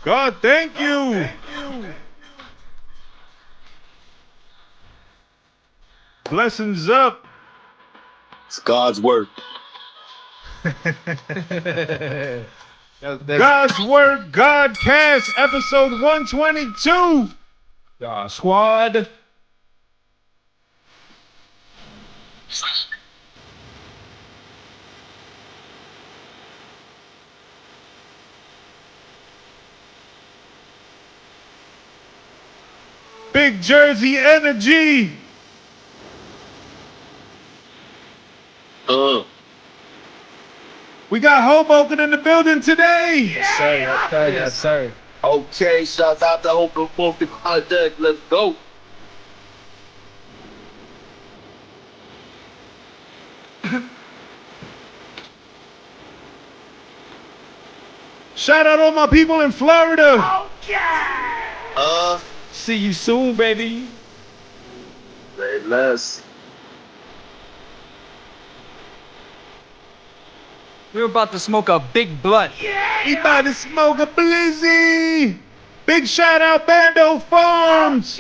God, thank you. Blessings up. It's God's work. God's Word, Godcast, episode 122. Y'all squad. Big Jersey energy. We got Hoboken in the building today. Yes, sir. Yes, sir. Yes, sir. Okay, shout out to Hoboken Project. Let's go. Shout out all my people in Florida. See you soon, baby. Say less. We're about to smoke a big blunt. We about to smoke a blizzy. Big shout out Bando Farms.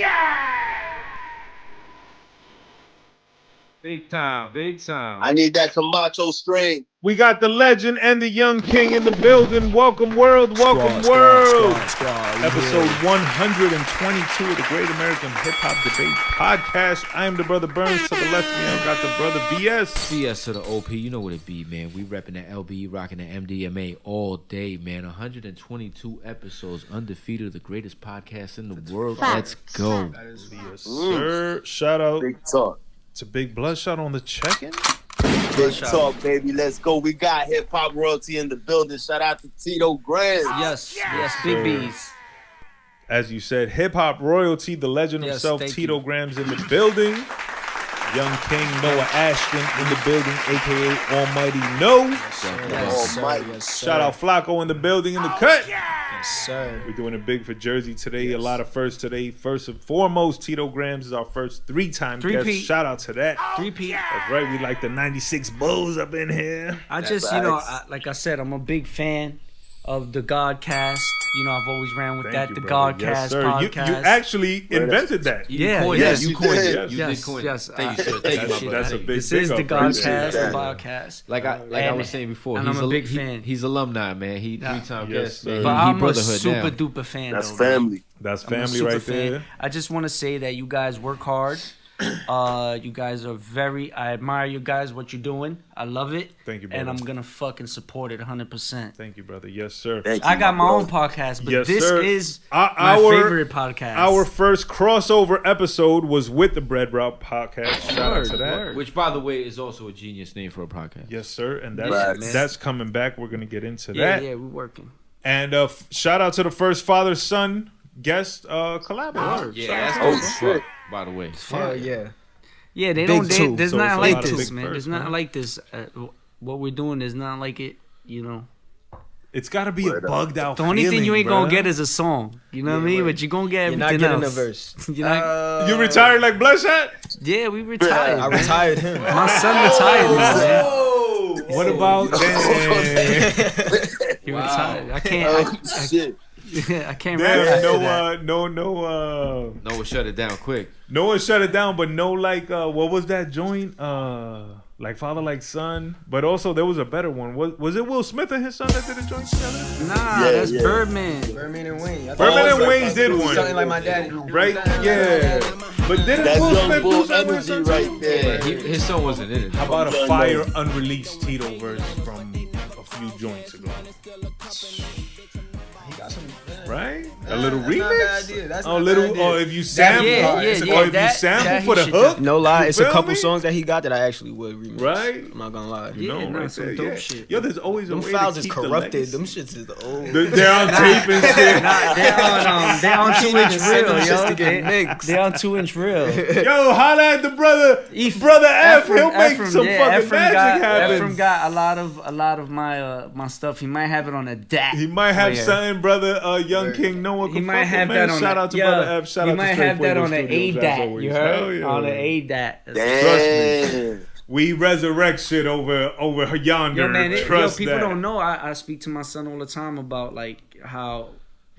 Big time, big time. I need that Camacho strain. We got the legend and the young king in the building. Welcome world, welcome world. Episode 122 of the Great American Hip Hop Debate Podcast. I am the brother Burnz. To the left of me, I've got the brother BS. CS to the OP, you know what it be, man. We repping the LB, rocking the MDMA all day, man. 122 episodes, undefeated, the greatest podcast in the world. Let's go. Yes, sir. Shout out Big talk. to Big Bludshot on the check-in. Big talk, baby. Let's go. We got hip hop royalty in the building. Shout out to Tito Grahmz. Yes, big bees. As you said, hip hop royalty, the legend Yes, himself, thank Tito you. Grahmz in the building. Young King Noah Ashton in the building, aka Almighty No. Yes, sir. Almighty. Yes, sir. Shout out Flacco in the building in the cut. Yes, sir. We're doing it big for Jersey today. A lot of firsts today. First and foremost, Tito Grahmz is our first three-time guest. Three-peat. Shout out to that. 3P. That's right. We like the 96 Bulls up in here. I just, like I said, I'm a big fan of the Godcast. You know, I've always ran with Thank that, you, the brother. Godcast Yes, sir. podcast. You actually invented that. Yeah, coined yes, it. you coined did. it. You yes, did coin yes. it. Thank you, sir. Thank you, my brother. That's a big This is the big up right Godcast, there. the podcast. Like I was saying before, and he's I'm a big fan. He's alumni, man. He three-time Yes, guest, sir. man. But He I'm a brotherhood super now. duper fan. That's though, man. family. That's I'm a family super right fan. there. I just want to say that you guys work hard. You guys are I admire you guys, what you're doing. I love it. Thank you, brother. And I'm going to fucking support it 100%. Thank you, brother. Yes, sir. Thank you, I got my bro. own podcast, but Yes, this sir. is Our- my our- favorite podcast. Our first crossover episode was with the Bread Route podcast. Shout out to that. Which, by the way, is also a genius name for a podcast. Yes, sir. And Yeah, that's man. that's coming back. We're gonna get into yeah, that. we're working. And shout out to the first father-son guest collaborator. Yeah, Shout out that's to dope him. as fuck, by the way. Yeah. Yeah, they Big don't. two. There's So nothing it's a like lot of this, big man. first, There's nothing man. like this. What we're doing is not like it. You know, It's got to be a bugged out. the only thing you feeling, ain't gonna bruh. get is a song. You know what I mean? But you're gonna get You're not everything getting a else. verse. You're not, You retired like Bludshot? yeah, we retired. I man. retired him. My son retired me, man. Oh, what about damn? He retired. I can't. Oh, shit. I can't rap Damn, after that. Noah shut it down quick. no one shut it down, but no, like, what was that joint? Like Father Like Son, but also there was a better one. Was it Will Smith and his son that did a joint together? Nah, Yeah, that's yeah. Birdman. Birdman and Wayne. Birdman and like Wayne that. did one, Something like my daddy. right? Yeah, but didn't That's Will young Smith do bull something with energy his son? right there. Yeah, his son wasn't in it. How about a fire unreleased Tito verse from a few joints ago? He got some. Right? A little That's not a bad remix? idea. That's Oh, not a little, bad idea. or if you sample, Yeah, or if you that sample he for the should hook, No lie, you it's a feel couple me? songs that he got that I actually would remix. Right? I'm not gonna lie. You know, Yeah, nah, right some there, dope yeah. shit. Yo, there's always a Them way files to is keep the corrupted. legacy. Them shits is the old. They're on tape and shit. Nah, they're on 2-inch Send them reel, shits yo. to get mixed. They're on 2-inch reel. Yo, holla at the brother, brother F. He'll make some fucking magic happen. Ephraim got a lot of my stuff. He might have it on a DAT. He might have player. something, brother. Young King Noah. He can might fuck have with, that man. on Shout a, out to yo, brother F. Shout he out to might Straight have that Fuego on an Studios, as ADAT. always. You Hell heard? yeah. On an ADAT. Damn. We resurrect shit over yonder. Yo, man, Trust people that. don't know. I speak to my son all the time about like how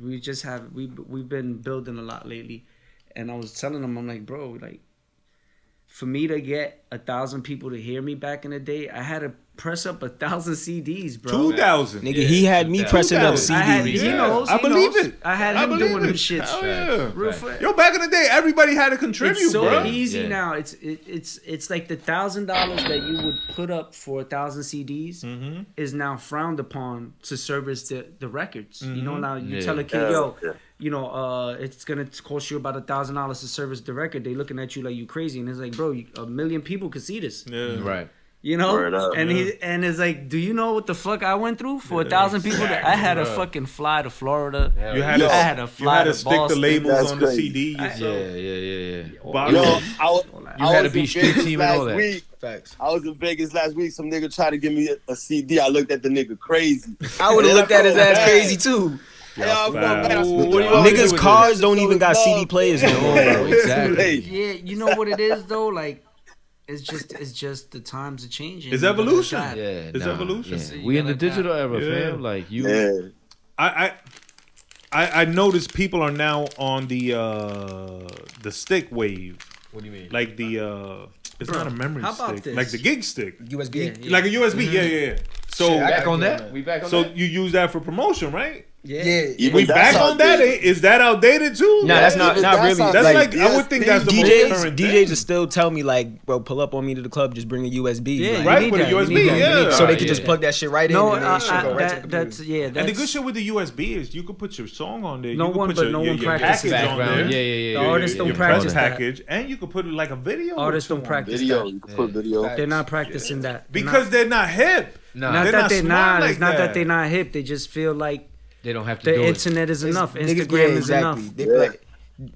we've been building a lot lately, and I was telling him, I'm like, bro, like, for me to get 1,000 people to hear me back in the day, I had to press up 1,000 CDs, bro. 2,000. Nigga, he had me pressing up 2,000. I had, CDs. he knows. I he believe knows. it. I had I him believe doing them it. shits. Hell yeah. Real fast. Yo, back in the day, everybody had a contribute, It's so bro. easy Yeah. now. It's like the $1,000 that you would put up for 1,000 CDs is now frowned upon to service the records. You know, now you Yeah. tell a kid, yo, you know, it's gonna cost you about $1,000 to service the record. They looking at you like you crazy, and it's like, bro, 1 million people could see this. Yeah. Right. You know, Word up, and it's like, do you know what the fuck I went through for 1,000 people? I had to fucking fly to Florida. You had Yo, to, I had to you fly had to to stick the Boston. labels That's on the crazy. CD yourself. Yeah. Box Yo, it. You had to be street team and all last that. week. Facts. I was in Vegas last week. Some nigga tried to give me a CD. I looked at the nigga crazy. I would have looked at his ass crazy too. Hey, I felt bad. I Ooh, spent what do you the- want me to do Niggas' with cars this? don't even got So CD love. players no more, bro. Exactly. Yeah, you know what it is though. Like, it's just the times are changing. It's You gotta evolution. adapt. Yeah. It's evolution. Yeah. You We in the gotta adapt. digital era, Yeah. fam. Like you. Yeah. I noticed people are now on the stick wave, What do you mean? like the it's Bro, not a memory how about stick, this? like the gig stick, USB. Yeah. like a USB. Yeah. So Shit, I Back gotta on get that? We back on so that? you use that for promotion, right? Yeah. Even We that's back on that? outdated. Is that outdated too? Nah, that's not Even that's really. not- That's like, like I would think that's the most DJs current DJs thing. will still tell me like, bro, pull up on me to the club, just bring a USB. Yeah, like, Right, need with a that, you USB, need that, you yeah. need so they that. could just plug that shit right No, in, and then shit go right to the that's computer. yeah. And the That's, good shit with the USB is you could put your song on there. No you could one- put but your, no your, one your practices package that. on Background. there. Yeah. The artists don't your practice press that. package, and you could put like a video. Artists or don't two practice Video. that. You can put video. They're not practicing that. They're because they're not hip. Nah, not they're that not they're smart not. like It's not that. that they're not hip. They just feel like they don't have to the do it. internet is enough. Niggas- Instagram yeah, is enough. They feel like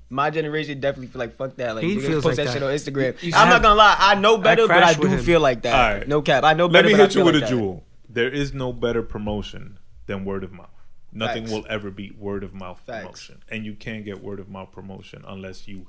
my generation definitely feel like fuck that. Like He niggas feels post like that shit that. on Instagram. You I'm have- not gonna lie, I know better, but I crash do with him. feel like that. All right. No cap, I know Let better. me but I hit you feel with like a that. jewel. There is no better promotion than word of mouth. Nothing Facts. will ever beat word of mouth Facts. promotion, and you can't get word of mouth promotion unless you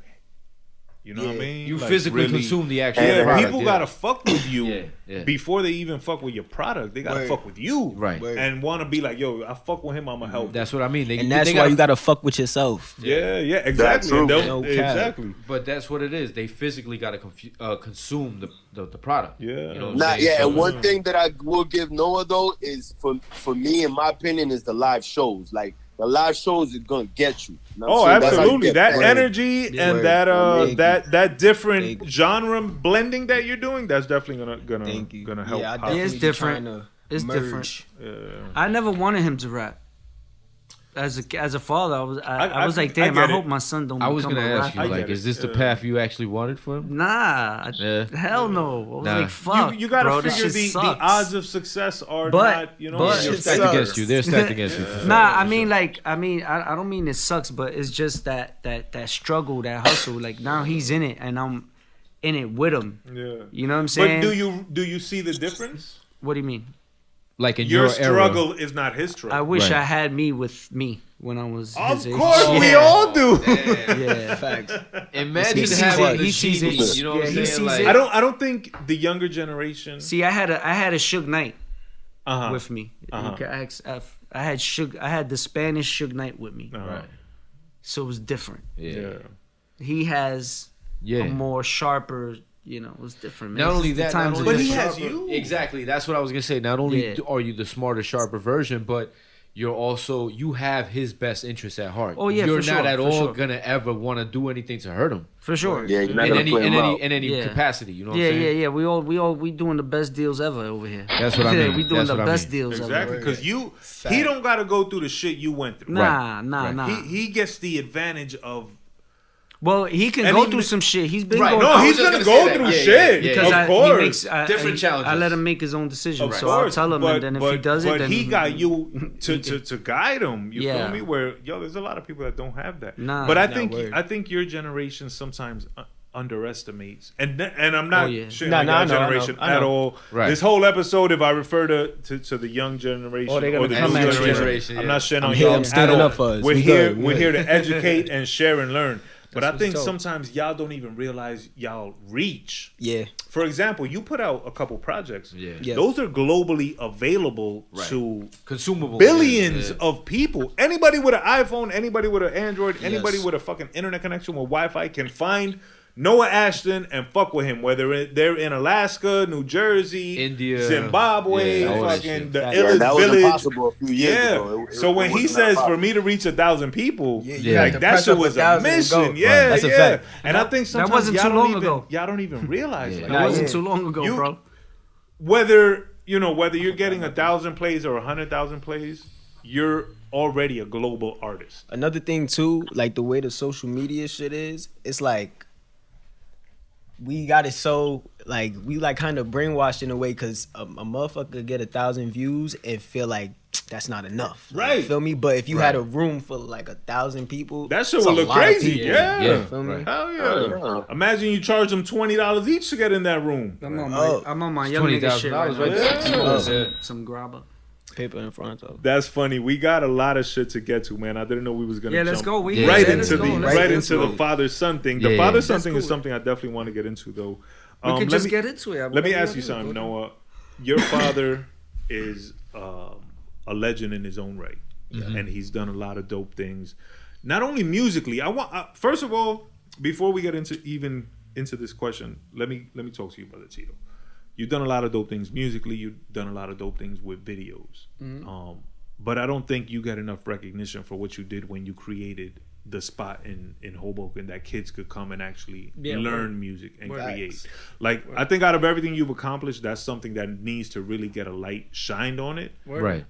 know what I Yeah. mean. You Like, physically really- consume the actual Yeah, product. people gotta fuck with you Yeah. before they even fuck with your product. They gotta Word. fuck with you, Right. Word. And want to be like, yo, I fuck with him, I'ma help. That's what I mean. And that's why you gotta fuck with yourself. Yeah, exactly. true. And they'll- No cap. exactly. But that's what it is. They physically got to consume the product. Yeah. You know what I'm Nah, saying? yeah, So- and one thing that I will give Noah though is for me, in my opinion, is the live shows. Like the live shows are gonna get you. You know what Oh, I'm saying? That's how you absolutely. get That fans. energy and Word. that that different Thank you. genre blending that you're doing, that's definitely Thank you. gonna help. Yeah, I pop. definitely It's be different. trying to It's merge. different. Yeah. I never wanted him to rap. As a father, I was I was like, I damn, get I it. hope my son don't I was become gonna a ask you, rapper. I like, get is it. this the Yeah. path you actually wanted for him? Nah, Yeah. hell no. I was Nah. like, fuck, You gotta bro, this figure shit the sucks. odds of success are But- not, you know, but- you're Shit stacked sucks. Against you. They're stacked against you. for sure. Nah, I mean, I don't mean it sucks, but it's just that struggle, that hustle. Like now he's in it, and I'm in it with him. Yeah. You know what I'm But saying? do you see the difference? What do you mean? Like in Your your era. struggle is not his struggle. I wish Right. I had me with me when I was Of his age. course, we Yeah. all do. Yeah. Facts. Imagine He sees having it. the He sees it. CD, you know what Yeah, I'm he saying? sees Like, it. I don't think the younger generation. See, I had a Suge Knight Uh-huh. with me. Uh-huh. You can ask F. I had the Spanish Suge Knight with me, Uh-huh. Right. so it was different. Yeah. He has Yeah. a more sharper. You know, it was different. Man. Not It's only just the that, times not are only But he different. has you. Exactly. That's what I was gonna say. Not only Yeah. are you the smarter, sharper version, but you have his best interests at heart. Oh, yeah, you're for not sure, at for all sure. gonna ever want to do anything to hurt him For sure. Yeah, you're not in gonna any play him out. in any Yeah. capacity. You know what I'm saying? Yeah. We doing the best deals ever over here. That's what I mean. We doing That's the what I best mean. deals Exactly, ever. because he don't got to go through the shit you went through. Nah. He gets the advantage of. Well, he can And go he through ma- some shit. He's been Right. going. No, I was he's just gonna gonna say go that. through Yeah, shit. yeah, because of he course. makes Different challenges. I let him make his own decision. Of So course, I'll tell him, but, and then if he does it, but then he got you to guide him. You Yeah. feel me? Where there's a lot of people that don't have that. Nah. but I Nah, think your generation sometimes underestimates, and I'm not Oh, yeah. shitting Nah, on nah, our I know, I know, generation I know. at all. Right. This whole episode, if I refer to the young generation Oh, they're gonna or the come new at you. generation, I'm Yeah. not shitting I'm on here, y'all I'm at standing all. up for us. We're We here. good, we We're good. here to educate and share and learn. But I what's think dope. sometimes y'all don't even realize y'all reach. Yeah. For example, you put out a couple projects. Yeah. Those are globally available Right. to Consumable. billions Yeah. of people. Anybody with an iPhone, anybody with an Android, anybody Yes. with a fucking internet connection with Wi-Fi can find Noah Ashton and fuck with him, whether they're in Alaska, New Jersey, India, Zimbabwe, yeah, all that fucking shit. the Yeah, illest that was village. impossible a few years Yeah. ago. So when he wasn't says that for me to reach 1,000 people, you like have to that press shit up was a 1,000 and mission. go. Yeah, That's a yeah. fact. And I think sometimes wasn't y'all too don't long even, ago. y'all don't even realize like, That wasn't yeah. too long ago, You- bro. whether you're getting 1,000 plays or 100,000 plays, you're already a global artist. Another thing too, like the way the social media shit is, it's like we got it so like we like kind of brainwashed in a way because a motherfucker could get 1,000 views and feel like that's not enough. Right. You feel me? But if you had a room full of like 1,000 people, That shit it's would a look lot of crazy. people. Yeah. Yeah. Feel me? Right. Hell yeah. Yeah. Imagine you charge them $20 each to get in that room. I'm on Oh. my young nigga shit right $20,000 now. right there. Some grabber. Paper in front of. That's funny. We got a lot of shit to get to, man. I didn't know we was gonna Yeah, jump let's go. Yeah, right yeah, into let's the go. right Let's into go. the father-son thing. The Yeah. father-son That's thing is cool. something I definitely want to get into, though. We could let just me- get into it. Let me ask you something, Noah. Your father is a legend in his own right, and he's done a lot of dope things. Not only musically, first of all, before we get into this question, let me talk to you, brother Tito. You've done a lot of dope things musically. You've done a lot of dope things with videos. But I don't think you got enough recognition for what you did when you created the spot in Hoboken that kids could come and actually learn music and create. Like, I think out of everything you've accomplished, that's something that needs to really get a light shined on it. Right.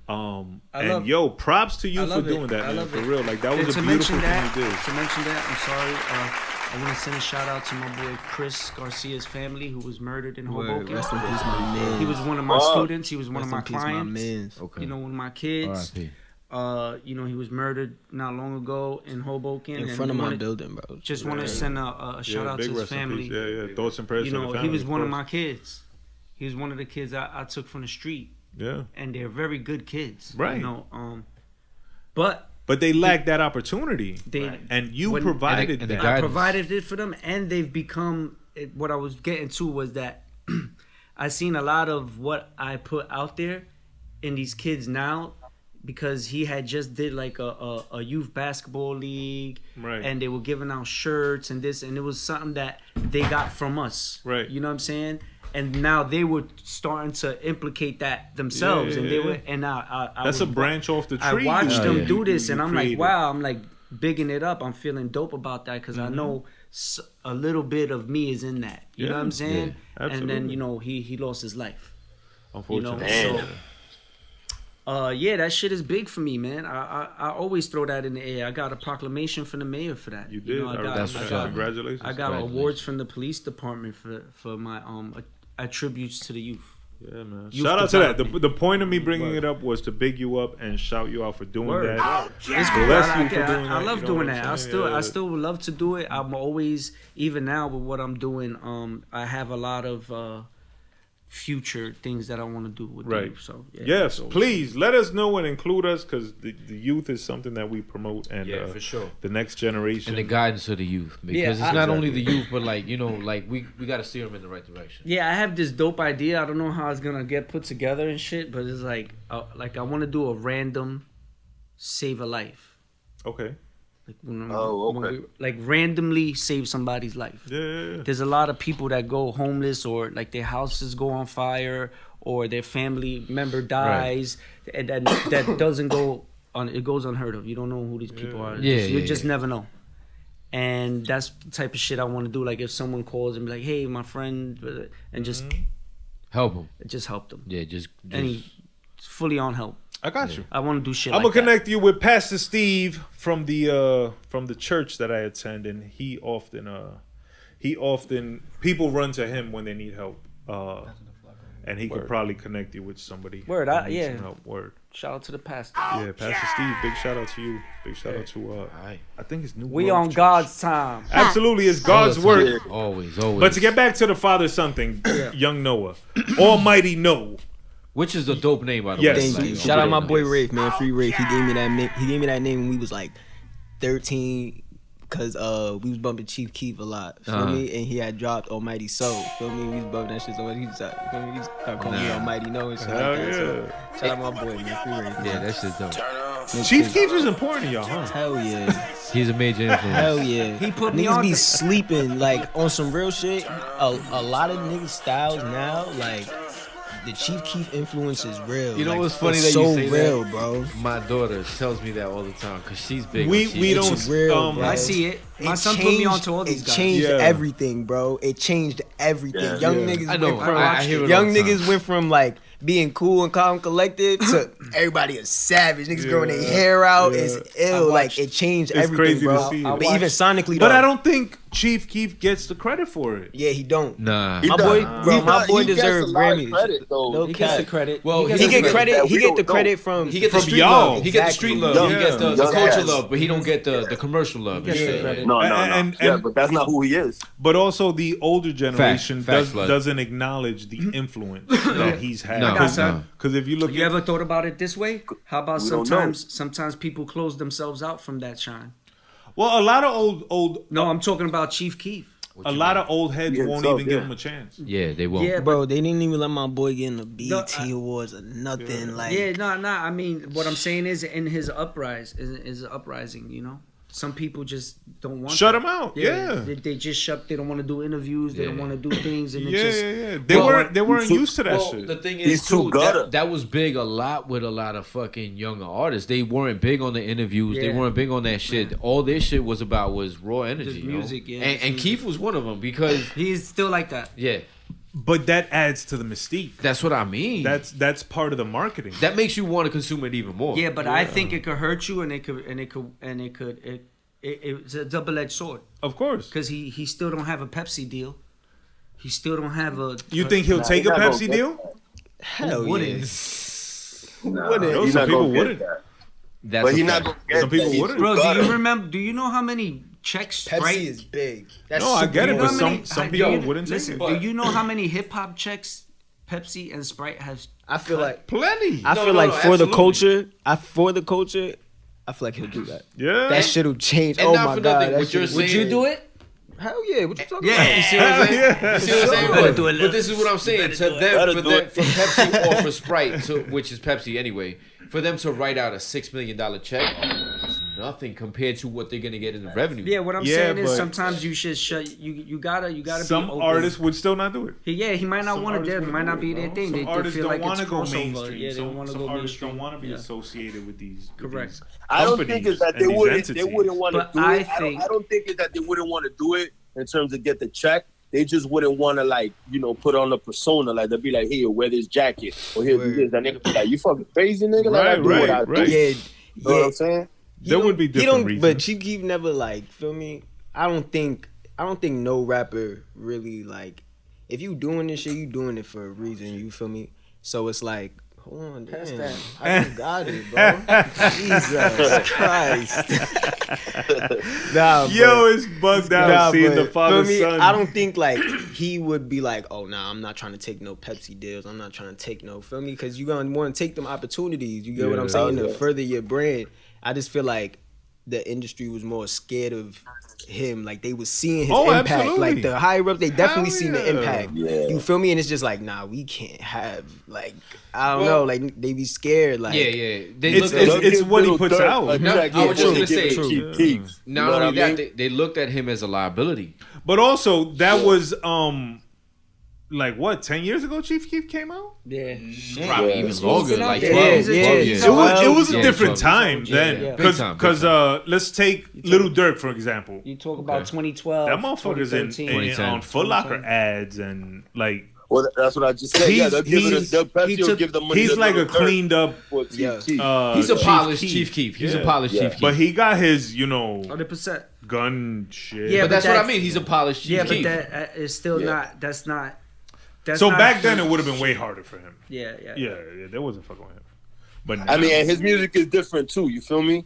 Props to you for doing that, man. For real. Like, that was a beautiful thing you did. To mention that, I'm sorry. I want to send a shout out to my boy Chris Garcia's family, who was murdered in Hoboken. Rest in peace, my man. He was one of my students. He was one Rest of my in peace, clients. mans. Okay. You know, one of my kids. R.I.P. He was murdered not long ago in Hoboken. In and front of we my wanted- building, bro. Just want to send a shout out to big his rest in family. peace. Yeah. Thoughts and prayers You to know, the family. he was one of course. my kids. He was one of the kids I took from the street, Yeah. and they're very good kids. Right. You know, but they lack that opportunity. they And you when- provided and the that. guy- I provided it for them, and they've become. What I was getting to was that I seen a lot of what I put out there in these kids now, because he had just did like a youth basketball league, Right. and they were giving out shirts and this, and it was something that they got from us, Right. You know what I'm saying? And now they were starting to implicate that themselves, and they Yeah. were, and now I That's was, a branch off the I tree. watched you- them do this, you and I'm created. like, wow, I'm like bigging it up. I'm feeling dope about that because I know a little bit of me is in that. You know Yeah. what I'm saying? Yeah, and then absolutely. he lost his life. Unfortunately. Damn. That shit is big for me, man. I always throw that in the air. I got a proclamation from the mayor for that. You did. I That's what's up. Congratulations. I got awards from the police department for my attributes to the youth. Yeah, man. Youth Shout out to that. development. The point of me bringing it up was to big you up and shout you out for doing Word. that. It's cool. Bless I you for doing I that, love you know doing what I'm that. saying? I Yeah. still would love to do it. I'm always, even now with what I'm doing, I have a lot of future things that I want to do with Right. you. So Yes, so- please let us know and include us, because the youth is something that we promote, and Yeah, for sure. the next generation. And the guidance of the youth, because Yeah, it's not exactly. only the youth, but like we got to steer them in the right direction. Yeah, I have this dope idea. I don't know how it's gonna get put together and shit, but it's like I want to do a random save a life. Okay. Like when okay. we, like randomly save somebody's life. Yeah. There's a lot of people that go homeless, or like their houses go on fire, or their family member dies, and that doesn't go on. It goes unheard of. You don't know who these people are. You just never know. And that's the type of shit I want to do. Like if someone calls and be like, "Hey, my friend," and just Help them. help them. Yeah, just And he's fully on help. I got you. I want to do shit. I'm like gonna connect you with Pastor Steve from the church that I attend, and he often people run to him when they need help, and he could probably connect you with somebody. Word, that needs yeah. some help. Word. Shout out to the pastor. Yeah, Pastor Steve. Big shout out to you. Big shout out to Alright. I think it's New. We Grove on Church. God's time. Absolutely, it's God's All the work. time. Always. But to get back to the father-son thing, young Noah, Almighty No. Which is a dope name, by the Yes. way. Thank Like, you. super Shout out dope my name. boy Rafe, man. Free Rafe. He gave me that name. He gave me that name when we was like 13, Cause we was bumping Chief Keef a lot, feel me? And he had dropped Almighty Soul, feel me? We was bumping that shit so much. He started calling me Almighty No and shit like that. So, shout out my boy, man. Free range. Yeah, that shit's dope. Chief Keef is important to y'all, huh? Hell yeah. He's a major influence. Hell yeah. He put me niggas on be the- sleeping like on some real shit. A lot of niggas styles now, like the Chief Keef influence is real. You know like, what's funny it's that you so say real, that? bro. My daughter tells me that all the time because she's big. We don't. It's real, bro. I see it. My It son put me onto all these It guys. changed Yeah. everything, bro. It changed everything. Yeah. Young Yeah. niggas I know. went from I hear it all young the time. niggas went from like being cool and calm, collected to everybody is savage. Niggas growing their hair out. Yeah. It's ill. Like it changed It's everything, crazy to bro. see it. But even sonically, But though, I don't think Chief Keef gets the credit for it. Yeah, he don't. Nah. He My does. boy, He bro, my does. boy He gets deserves a lot of Grammys. credit, though. No He gets cap. the credit. Well, He get credit. that He we get don't the know. credit from. He get the From street y'all. love. He get the street love. Young, He get the young culture ass. love, but he don't get the commercial love. and He gets the shit. credit. No. And- Yeah, but that's not who he is. But also, the older generation Facts, Blood. doesn't acknowledge the influence that he's had. No, Because no. if you look You at ever thought about it this way? How about We don't sometimes people close themselves out from that shine? a lot of old No, I'm talking about Chief Keef. a lot of old heads Yeah, won't so, even give yeah. him a chance. Yeah, they won't. Yeah, Bro, they didn't even let my boy get in the BET No, Awards or nothing. Like, Yeah, no. I mean, what I'm saying is, in his uprising, you know, some people just don't want. Shut that. him out. Yeah. They just shut. They don't want to do interviews. They don't Yeah. want to do things, and Yeah, it just. yeah. They Well, weren't used to that Well, shit. the thing He's is, too too, gutter. that was big a lot with a lot of fucking younger artists. They weren't big on the interviews. They Yeah. weren't big on that shit. All their shit was about was raw energy. Just you know? music, yeah, And just Keith was one of them because, He's still like that. yeah, But that adds to the mystique. that's what I mean. That's part of the marketing. That makes you want to consume it even more. Yeah, but I think it could hurt you, and it's a double-edged sword. Of course. Because he still don't have a Pepsi deal. He still don't have a. You think he'll take a he's not Pepsi gonna deal? hell wouldn't? yeah. Yo, He's some not people gonna get wouldn't. that. That's But a he's not fact. gonna get Some people that. He's wouldn't. too Bro, do gutter. you remember? Do you know how many checks? Pepsi Sprite- is big. That's No, I super get it, big. but how some many- some do people you- wouldn't take listen, it. do you know how many hip hop checks Pepsi and Sprite has? I feel like Plenty. I No, feel no, like no, for the absolutely. culture, I feel like he'll do that. Yeah. That shit will change. And Oh not my for god, nothing, that what shit you're will saying- Would you do it? Hell yeah, what you talking Yeah. about? You see what I'm saying? Yeah. You see what I'm saying? Better do it, But this is what I'm saying. To them, Better for do them, it. for Pepsi or for Sprite, which is Pepsi anyway, for them to write out a $6 million check is nothing compared to what they're gonna get in the revenue. Yeah, what I'm Yeah, saying is but- sometimes you should shut. You gotta. Some be open. artists would still not do it. He might not Some want artists to. It wouldn't might do not it, be bro. their thing. Some They artists feel don't like want it's to go crossover. mainstream. Yeah, they don't want to Some go artists mainstream. don't want to be Yeah. associated with these. Correct. With these I don't think companies it's that and they these wouldn't. entities. They wouldn't want to But do I it. think- I don't think it's that they wouldn't want to do it in terms of get the check. They just wouldn't want to put on a persona like they'd be like, here, wear this jacket or here, do this. That nigga be like, you fucking crazy nigga. Like I do what I do. Right. Yeah, You know what yeah. I'm saying? There would be different reasons. But Chief Keef never like feel me. I don't think no rapper really like. If you doing this shit, you doing it for a reason. You feel me? So it's like, hold on, damn, I just got it, bro. Jesus Christ. Nah, Yo, it's bugged out seeing the feel father me? son. I don't think like he would be like, oh nah, I'm not trying to take no Pepsi deals. I'm not trying to take no, feel me? Because you gonna want to take them opportunities. You get what I'm saying? To further your brand. I just feel like the industry was more scared of him. Like they was seeing his impact. Absolutely. Like the higher ups, they definitely Hell seen the yeah. impact. Yeah. You feel me? And it's just like, nah, we can't have like I don't know. Like they be scared. Like Yeah. They It's- looked at it's what he puts out. No, I was just gonna say, Chief Keef. not only that, they looked at him as a liability. But also, that was like what, 10 years ago Chief Keef came out? Yeah. Probably Yeah. even longer, been out like there. 12, Yeah, 12 yeah. years. It was a Yeah, different 12 time years. then. Yeah. Big time, big Because let's take Little Durk, for example. You talk about 2012. That motherfucker's in 2013. on Foot Locker ads and like Well, that's what I just said. Yeah, they'll give He's- it. Pepsi he will took- give the money. he's to like a Little Durk cleaned up for Chief Yeah. Keef. He's a Chief polished Keef. Chief Keef. He's Yeah. a polished Yeah. Chief Keef. But he got his, 100%. gun shit. Yeah, but that's what I that's- mean. He's a polished Chief Yeah, but Keef. that is still Yeah. not. That's not. That's So not back then it would have been way harder for him. Yeah. Yeah, there wasn't fucking with him. But I mean, now- and his music is different too. You feel me?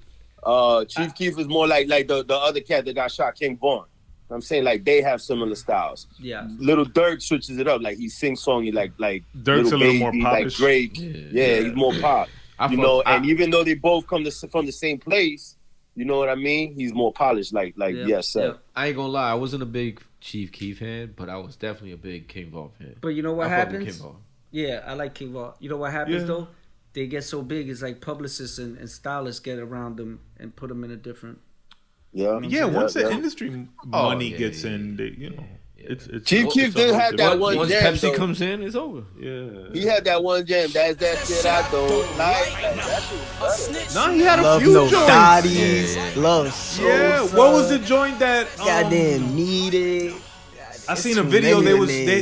Chief Keef is more like the other cat that got shot, King Von. I'm saying like they have similar styles. Yeah. Little Durk switches it up. Like he sings songy like Dirk's a little more Baby, popish. like Drake. Yeah, he's more pop. I And even though they both come from the same place, You know what I mean? He's more polished, like yes, sir. I ain't gonna lie, I wasn't a big Chief Keef fan, but I was definitely a big King Von fan. But you know what happens? Yeah, I like King Von. You know what happens though? They get so big, it's like publicists and stylists get around them and put them in a different. Yeah, once the industry money gets in, they, you know. It's Chief Keef did have that one once jam. Pepsi comes in, it's over. Yeah. He had that one jam. That's that shit I don't like. That shit was better. No, he had a Love few no joints. Dotties. Love so. Yeah. What was the joint that? Goddamn needed. I seen a video.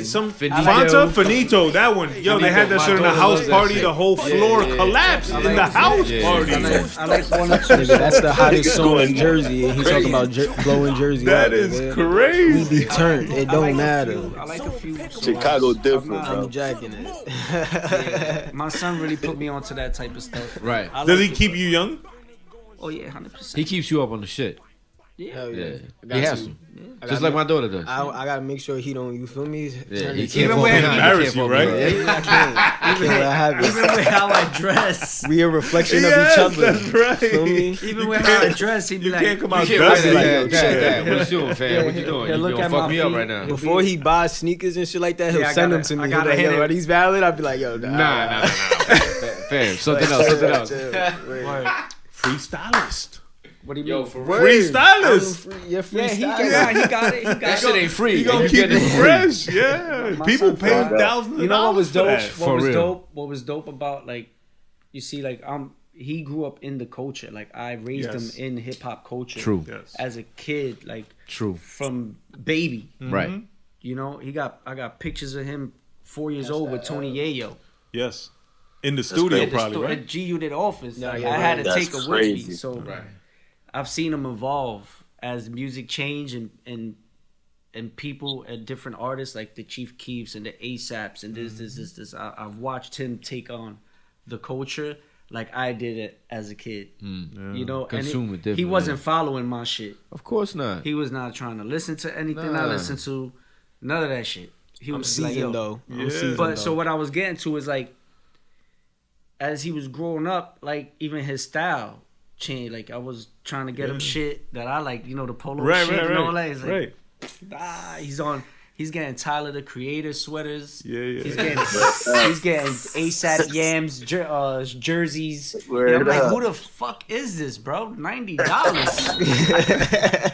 Some Finito. Finito. That one. Yo, they had that shit in the house party. The whole floor collapsed in the house party. I like one or two. That's the hottest song in Jersey, and he talking about blowing Jersey. That is crazy. We be turned. It don't matter. I like a few. Chicago different, I'm bro. jacking it. Yeah, my son really put me onto that type of stuff. Right. Does he keep you young? Oh yeah, 100%. He keeps you up on the shit. Hell Yeah. yeah. He has to. Just like my daughter does. I gotta make sure he don't. You feel me? Yeah, Turn he it- can't Even fall when- behind. Embarrass He can't you, fall right? behind. I can't. I can't let it happen. Even with how I dress. We a reflection of each Yes, other. that's right. Feel me? Even with how I dress, he'd be You like, can't come out You can't dusty. like yo, that. What you doing, fam? What you doing? He'll You look gonna at fuck my me up feet. right now? Before he buys sneakers and shit like that, he'll Yeah, I send gotta- them to I me. gotta He'll be like, hit yo, it. are these valid? I'll be like, yo, Nah. Fam, something else. Freestylist. What do you Yo, mean? for Freestylist. Yeah, Yeah, he freestyle. got it. He got That it. shit ain't free. You gonna You keep get it fresh, yeah. My People son pay tried. thousands of You know what was dope? dollars for What that. was real. dope? What was dope about like, you see, like he grew up in the culture. Like I raised Yes. him in hip hop culture. True. Yes. As a kid, like True. from baby. Right. You know, I got pictures of him 4 years old with Tony Yayo. Yes. In the studio, At the probably, right? At G Unit office. Yeah, Like, yeah, I had to that's take it with crazy. me. So Right. I've seen him evolve as music change and people and different artists like the Chief Keefs and the ASAPs and this. I've watched him take on the culture like I did it as a kid. You know, Consume it differently. he wasn't following my shit. Of course not. He was not trying to listen to anything I Nah. listened to. None of that shit. He I'm was like, seasoned yo. though. Yeah. I'm seasoned But though. so what I was getting to is like, as he was growing up, like even his style changed. Like I was trying to get him shit that I like, you know, the polo Right, shit right, and all right. that. He's like, Right. he's getting Tyler the Creator sweaters. Yeah. He's getting ASAP Yams jerseys. Word And I'm like, up. who the fuck is this, bro? $90.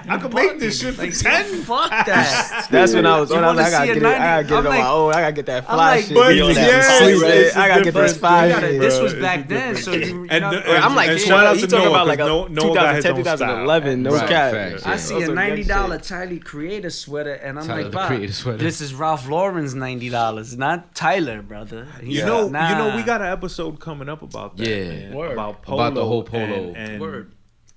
I could make this shit for Like, 10. fuck that. That's when I was You on. I was wanna like, I see a gotta get it. I 90? gotta get it I'm on my like- own. I gotta get that I'm fly like, shit. but Get on that yeah, sleep it's shit. I gotta get different. this fly You gotta- shit. this bro. was It's back then, so you And know, I'm like, and shit, shout out you to talking Noah, about like a 'cause Noah got his 2010, own style. 2011, no Right, cap. facts, I see a Also $90 Tyler Creator sweater, and I'm Tyler like, the wow, Creator sweater. this is Ralph Lauren's $90, not Tyler, brother. You know, we got an episode coming up about that. Yeah. man. Word. About polo, About the whole polo. Word.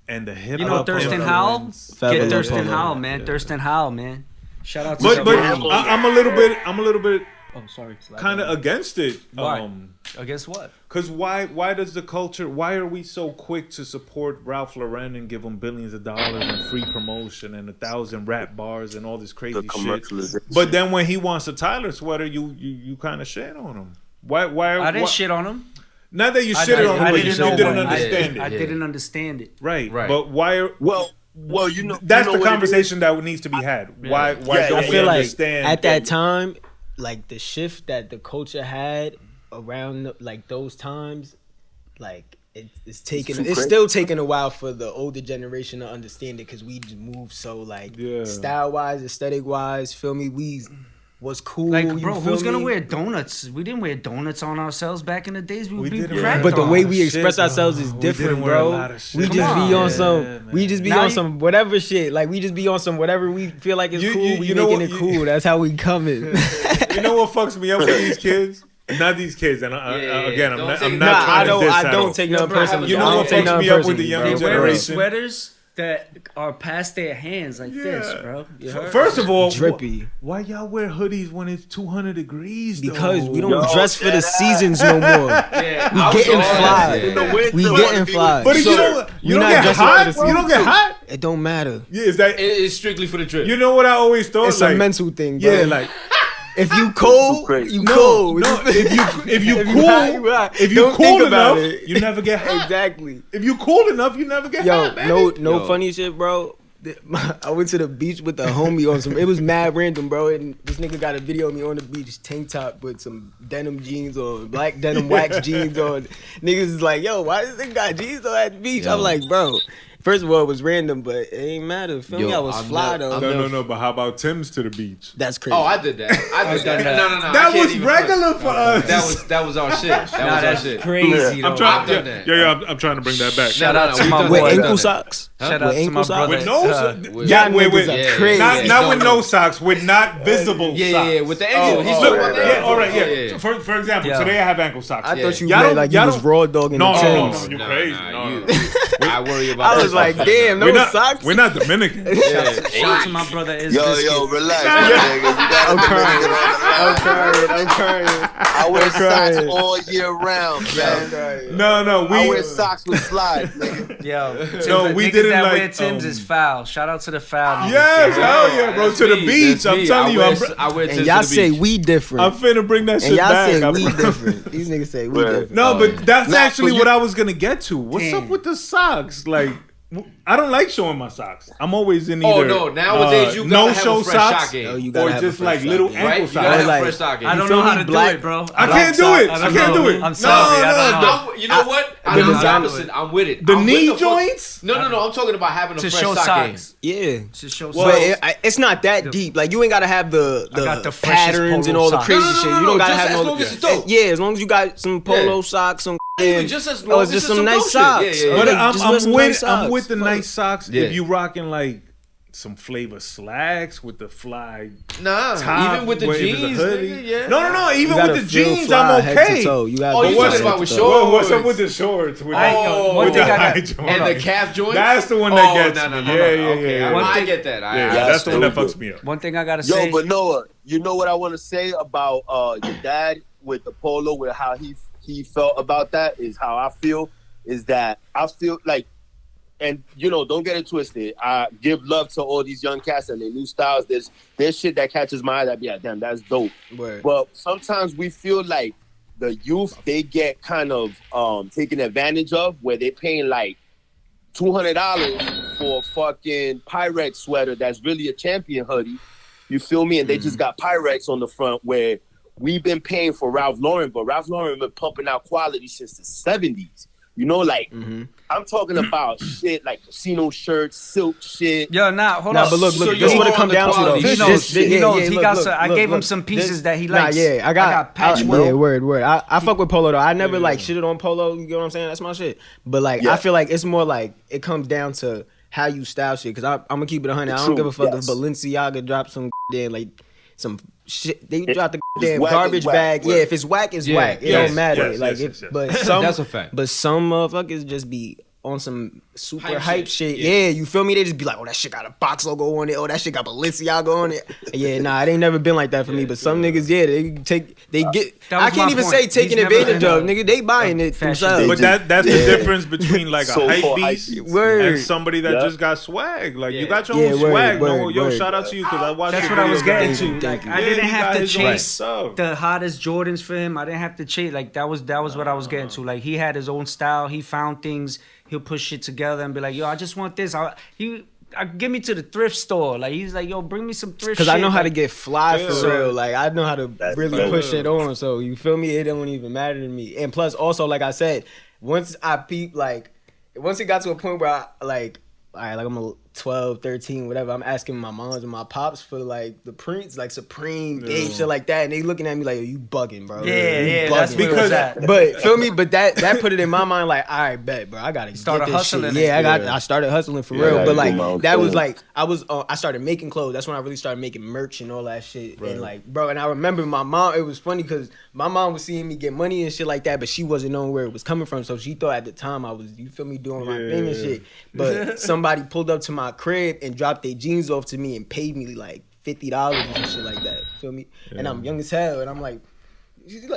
and the hip You know hop. Thurston Howell? influence. Fabulous Get Thurston Polo. Howell, man. Thurston Howell, man. Shout out to But WB. I'm a little bit Oh, sorry. kind of against it. Why? Against what? Cause why does the culture? Why are we so quick to support Ralph Lauren and give him billions of dollars and free promotion and 1,000 rap bars and all this crazy The shit? commercialization. But then when he wants a Tyler sweater, you kind of shit on him. Why? I didn't shit on him. Not that you I shitted on him, but you didn't know didn't what- understand I it. didn't understand it. Right. Right. But why? Well, you know, That's you know the what it conversation that needs to be had. Why? Why Yeah, don't I we feel like understand? at that time, like the shift that the culture had around like those times, like it's taking, too it's crazy. still taking a while for the older generation to understand it because we just moved so like style wise, aesthetic wise. Feel me? We was cool. Like, you bro, feel who's gonna me? wear donuts? We didn't wear donuts on ourselves back in the days. We would be didn't cracked wear But the on. way we shit, express bro. ourselves is We different, didn't wear a bro. lot of shit. We Come just be on. on Yeah, some. man. We just be Now on you- some whatever shit. Like we just be on some whatever we feel like is You- cool. you- We you know making what- it cool. That's how we coming. You know what fucks me up with these kids? Not these kids, and again, I'm not Nah, trying to diss I at don't all. take nothing bro, personally. you know I don't what take fucks nothing me up with personally, the younger bro. They wearing generation. sweaters that are past their hands like this, bro. You heard? First of all, Drippy. why y'all wear hoodies when it's 200 degrees? Because though? we don't dress for the seasons no more. We getting fly. In the winter, We wanna getting be fly. But if you So, don't, you you're don't not get dressing hot. for the You don't get hot. It don't matter. Yeah, is that? It's strictly for the trip. You know what I always thought? It's like, a mental thing, bro. Yeah, like If you cold, you cold. No, if you Don't cool think about enough, it. you never get hot. Exactly. If you cool enough, you never get hot. No funny shit, bro. I went to the beach with a homie on some. It was mad random, bro. And this nigga got a video of me on the beach, tank top with some denim jeans on, black denim wax jeans on. Niggas is like, yo, why this nigga got jeans on at the beach? I'm like, bro. First of all, it was random, but it ain't matter. Feel me? I was fly though. No. But how about Tim's to the beach? That's crazy. Oh, I did that. No. That was regular for us. That was our shit. That was our shit. Crazy. I'm trying to bring that back. Shout out to my with boy. ankle socks. Shout out to my brother. With no socks. Y'all niggas are crazy. Not with no socks. With not visible socks. Yeah, with the ankle. He's Look, talking about yeah, all right, yeah. For example, today I have ankle socks. I thought you meant like you was raw dogging the Timbs. No, you crazy. I worry about I was like, damn, no socks. We're not Dominican. Shout out to my brother. Yo, relax, nigga. You gotta I'm crying. I wear socks all year round, man. No, I wear socks with slides, nigga. Yo, we niggas didn't that like, wear Tim's is foul. Shout out to the foul. Yes, hell yeah, bro. To the beach. I'm telling you. I wear Tim's and y'all to the say beach. we different. I'm finna bring that shit back. And y'all say we different. These niggas say we different. No, but that's actually but what I was gonna get to. What's up with the socks? Like, I don't like showing my socks. I'm always in either. Oh no! Nowadays you gotta have a fresh sock game, or just like little ankle right? You socks. gotta have a fresh sock game. I don't know how to do it, bro. I can't do it. I can't do it. I'm sorry. I don't know. You know what? I'm the opposite. I'm with it. The knee joints? No. I'm talking about having a To fresh show sock game. socks. Yeah. To show But it's not that deep. Like you ain't gotta have the patterns and all the crazy shit. You don't gotta have no. As long as it's dope. Yeah, as long as you got some polo socks, some. Just as long as just it's some nice socks. But I'm I'm with the nice socks. If you rocking like some flavor slacks with the fly top, even with the jeans, nigga, yeah. No. Even with the jeans, I'm okay. You got you talking about with shorts? What's up with the shorts? With the calf joints? That's the one that gets me. Yeah. I get that. That's the one that fucks me up. One thing I gotta say. Yo, but Noah, you know what I want to say about your dad with the polo, with how he felt about that is how I feel. Is that I feel like. And, don't get it twisted. I give love to all these young cats and their new styles. There's shit that catches my eye that be like, damn, that's dope. Word. But sometimes we feel like the youth, they get kind of taken advantage of, where they're paying like $200 for a fucking Pyrex sweater that's really a Champion hoodie. You feel me? And they just got Pyrex on the front, where we've been paying for Ralph Lauren, but Ralph Lauren been pumping out quality since the 70s. I'm talking about shit like casino shirts, silk shit. Yo, hold on. But look, this is what it come down to though. He knows. He got some. I gave him some pieces that he likes. I got patchwork. Yeah, word. I fuck with Polo though. I never like shitted on Polo. You know what I'm saying? That's my shit. But I feel like it's more like it comes down to how you style shit. Because I'm gonna keep it 100. I don't give a fuck if Balenciaga drops some some shit. They drop the damn garbage bag. Yeah, if it's whack, it's whack. It don't matter. But some that's a fact. But some motherfuckers just be on some super hype shit. Yeah, you feel me? They just be like, oh, that shit got a box logo on it. Oh, that shit got Balenciaga on it. Yeah, nah, it ain't never been like that for me. But some niggas, they get. I can't even say taking advantage of. Nigga, they buying it themselves. But that's the difference between like a hype beast and somebody that just got swag. Like you got your own swag. Yo, shout out to you because I watched. That's what I was getting to. Like I didn't have to chase the hottest Jordans for him. I didn't have to chase. Like that was what I was getting to. Like he had his own style. He found things. He'll put shit together and be like, yo, I just want this. Give me to the thrift store. Like he's like, yo, bring me some thrift shit. Because I know how to get fly for real. Like I know how to really push it on. So you feel me? It don't even matter to me. And plus, also, like I said, once I peep, once it got to a point where I like, all right, like I'm a 12, 13, whatever. I'm asking my moms and my pops for like the prints, like Supreme, Dave, shit like that, and they looking at me like, yo, you bugging, bro. Yeah, that's because but feel me, but that put it in my mind like, all right, bet, bro, I gotta start hustling. Shit. Yeah, I started hustling for real, but like that was like I started making clothes. That's when I really started making merch and all that shit. Right. And like, bro, and I remember my mom. It was funny because my mom was seeing me get money and shit like that, but she wasn't knowing where it was coming from. So she thought at the time I was, you feel me, doing my thing and shit. But somebody pulled up to my crib and dropped their jeans off to me and paid me like $50 and shit like that. Feel me? Yeah. And I'm young as hell, and I'm like,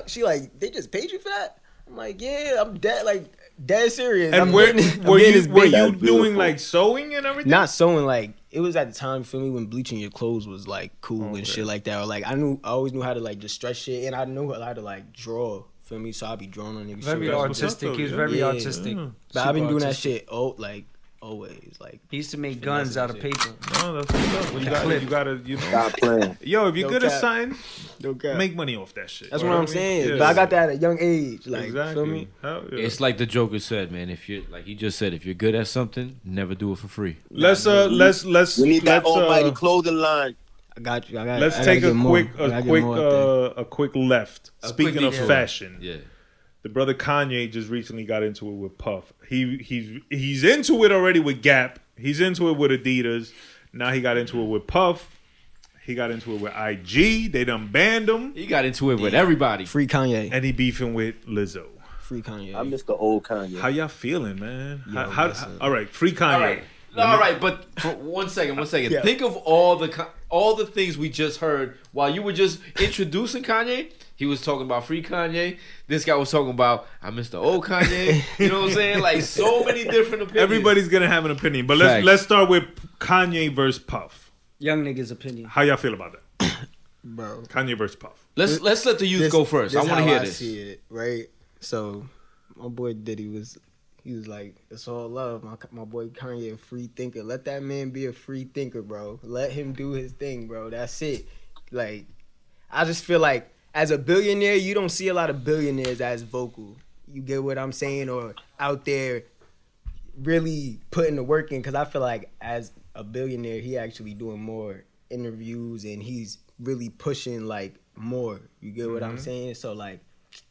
she like, they just paid you for that? I'm like, yeah, I'm dead serious. And were you doing like sewing and everything? Not sewing, like it was at the time for me when bleaching your clothes was like cool and shit like that. Or like I always knew how to like just stretch shit, and I knew how to like draw. Feel me? So I'll be drawing on niggas. Very artistic. He's very artistic. But I've been doing that shit like always. Like he used to make guns out of paper. No, that's what's up. You gotta, you know. Stop playing. Yo, if you're good at something, no make money off that shit. That's what I'm saying. Yeah. But I got that at a young age. Like, exactly. Feel me? Yeah. It's like the Joker said, man. If you're like he just said, if you're good at something, never do it for free. Let's. We need that almighty clothing line. I got you. Let's take a quick left. Speaking of fashion, the brother Kanye just recently got into it with Puff. He's into it already with Gap. He's into it with Adidas. Now he got into it with Puff. He got into it with IG. They done banned him. He got into it with everybody. Free Kanye. And he beefing with Lizzo. Free Kanye. I miss the old Kanye. How y'all feeling, man? All right, free Kanye. All right, but for one second. Yeah. Think of all the things we just heard while you were just introducing Kanye. He was talking about free Kanye. This guy was talking about I miss the old Kanye. You know what I'm saying? Like so many different opinions. Everybody's gonna have an opinion, but let's start with Kanye versus Puff. Young niggas' opinion. How y'all feel about that, bro? Kanye versus Puff. Let's let the youth go first. I want to hear this. See it, right? So my boy Diddy was like, it's all love. My boy Kanye a free thinker. Let that man be a free thinker, bro. Let him do his thing, bro. That's it. Like, I just feel like as a billionaire, you don't see a lot of billionaires as vocal. You get what I'm saying? Or out there really putting the work in. Because I feel like as a billionaire, he actually doing more interviews and he's really pushing like more. You get what I'm saying? So like,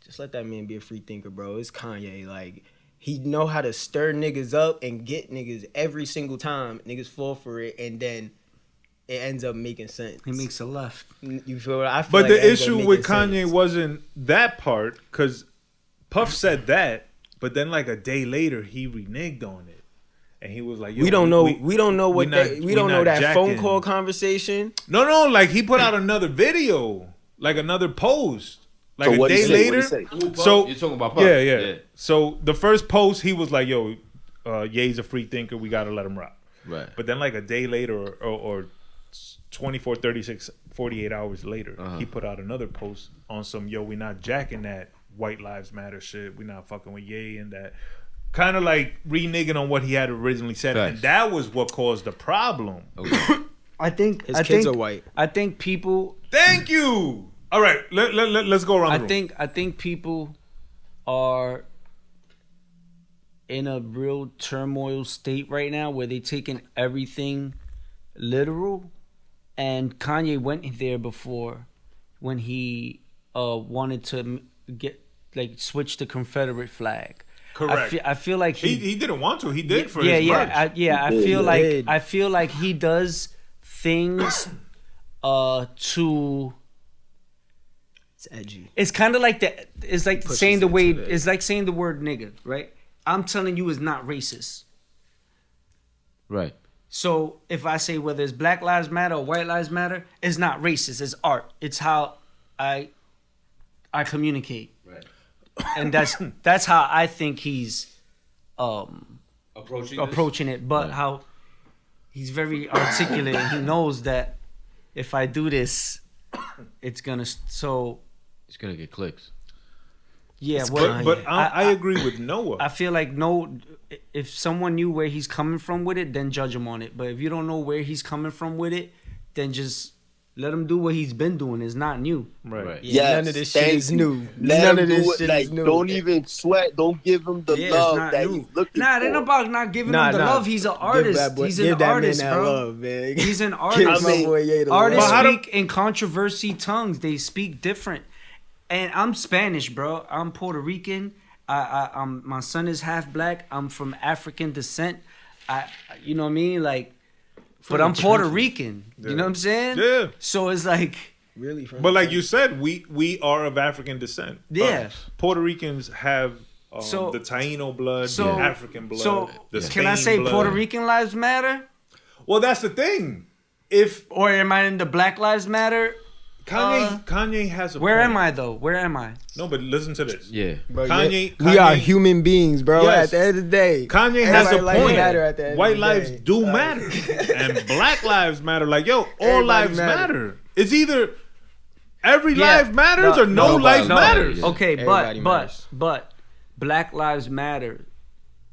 just let that man be a free thinker, bro. It's Kanye. Like, he know how to stir niggas up and get niggas every single time. Niggas fall for it, and then it ends up making sense. He makes a left. You feel what I feel? But like the issue with Kanye sense. wasn't that part, because Puff said that, but then like a day later he reneged on it, and he was like, Yo, we don't know that phone call conversation. No, like he put out another video, like another post. Like so a day later, so you're talking about Puff. Yeah. So the first post, he was like, "Yo, Ye's a free thinker. We gotta let him rock." Right. But then, like a day later, or 24, 36, 48 hours later, he put out another post on some, "Yo, we not jacking that White Lives Matter shit. We not fucking with Ye and that." Kind of like reneging on what he had originally said, and that was what caused the problem. Okay. I think his kids are white. I think people. Thank you. All right, let's go around the room. I think people are in a real turmoil state right now where they're taking everything literal, and Kanye went there before when he wanted to switch the Confederate flag. Correct. I feel like he didn't want to. He did for his merch. I feel like he does things to. It's edgy. It's kind of like that. It's like saying the way. It's like saying the word nigga, right? I'm telling you, it's not racist. Right. So if I say whether it's Black Lives Matter or White Lives Matter, it's not racist. It's art. It's how I communicate. Right. And that's how I think he's approaching it. But how he's very articulate. And he knows that if I do this, it's gonna get clicks. Yeah, but I agree with Noah. I feel like if someone knew where he's coming from with it, then judge him on it. But if you don't know where he's coming from with it, then just let him do what he's been doing. It's not new. Right. Yeah, none of this shit is new. None of this shit is new. Don't even sweat. Don't give him the love that he's looking for. Nah, it ain't about not giving him the love. He's an artist. He's an artist, bro. Love, man. He's an artist. Artists speak in controversy tongues. They speak different. And I'm Spanish, bro. I'm Puerto Rican. I'm my son is half black. I'm from African descent. You know what I mean? Like, but I'm Puerto Rican. Yeah. You know what I'm saying? Yeah. So it's like really. But like you said, we are of African descent. Yeah. Puerto Ricans have the Taino blood, the African blood. So the can Spain I say blood. Puerto Rican lives matter? Well, that's the thing. Or am I in the Black Lives Matter Kanye has a Where point. am I though? Where am I? No, but listen to this. Yeah. Bro, Kanye, we are human beings, bro. Yes. At the end of the day, Kanye has a everybody point. matter at the end of White the lives day. do matter, and Black lives matter. Like all Everybody lives matter. matter. It's either every Yeah. life matters No, or no nobody life matters. matters. Okay, Everybody matters. but Black Lives Matter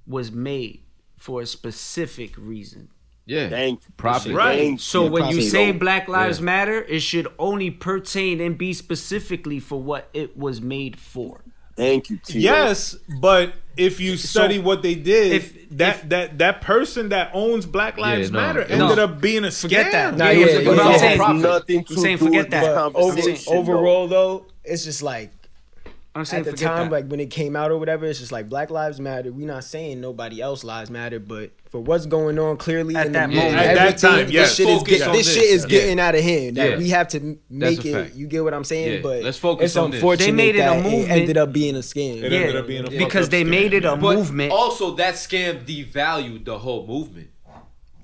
was made for a specific reason. Yeah. Thank you. Profit. Right. Thank So you. when you profit. say Black Lives Yeah. Matter, it should only pertain and be specifically for what it was made for. Thank you, Tito. Yes, but if you study what they did, if- that person that owns Black Lives no. Matter No. ended up being a scam. Forget that. Nah, It yeah, was- yeah, but yeah. I'm saying, Profit. Nothing to I'm saying do forget with that. this But conversation, overall, though, it's just like I'm saying at the forget time, that. like when it came out or whatever, it's just like Black Lives Matter. We not saying nobody else lives matter, but for what's going on clearly At in that the moment. moment, At that everything, time, yes. this shit is Focus on this this. shit is Yeah. getting out of hand. That Yeah. we have to make That's a it. fact. You get what I'm saying? Yeah. But Let's focus it's on this. unfortunate They made it a that movement. it ended up being a scam. It ended up being a because fucked they up made scam, it a yeah. But movement. also, that scam devalued the whole movement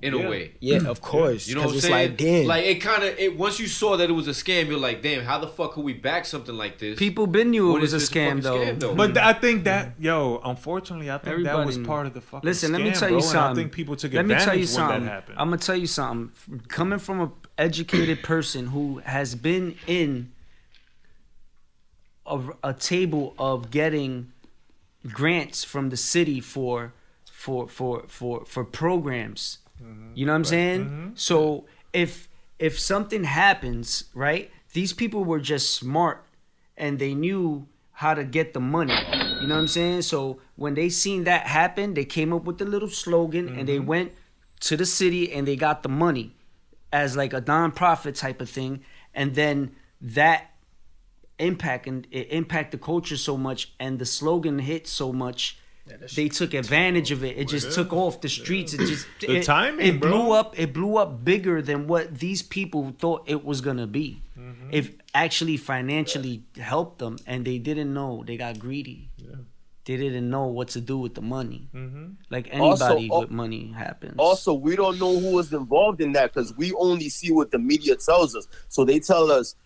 in Yeah. a way. Yeah, of course. You know what I'm it's saying? like, damn. Like it kind of once you saw that it was a scam, you're like, damn, how the fuck could we back something like this? People been knew it When was a it's just scam, fucking though. But I think that, unfortunately, I think that Everybody was knew. part of the fucking Listen, scam, let me tell bro, you and something. I think people took Let me advantage tell you when something. that happened. I'm gonna tell you something. Coming from an educated person who has been in a table of getting grants from the city for programs. You know what I'm saying? So if something happens, right? These people were just smart and they knew how to get the money. You know what I'm saying? So when they seen that happen, they came up with the little slogan and they went to the city and they got the money as like a non-profit type of thing. And then that impacted the culture so much and the slogan hit so much. They took advantage of it. It just took off the streets. It just The timing, it blew bro. up. It blew up bigger than what these people thought it was gonna be. It actually financially helped them, and they didn't know. They got greedy. They didn't know what to do with the money. Like anybody with money happens. Also, we don't know who was involved in that because we only see what the media tells us. So they tell us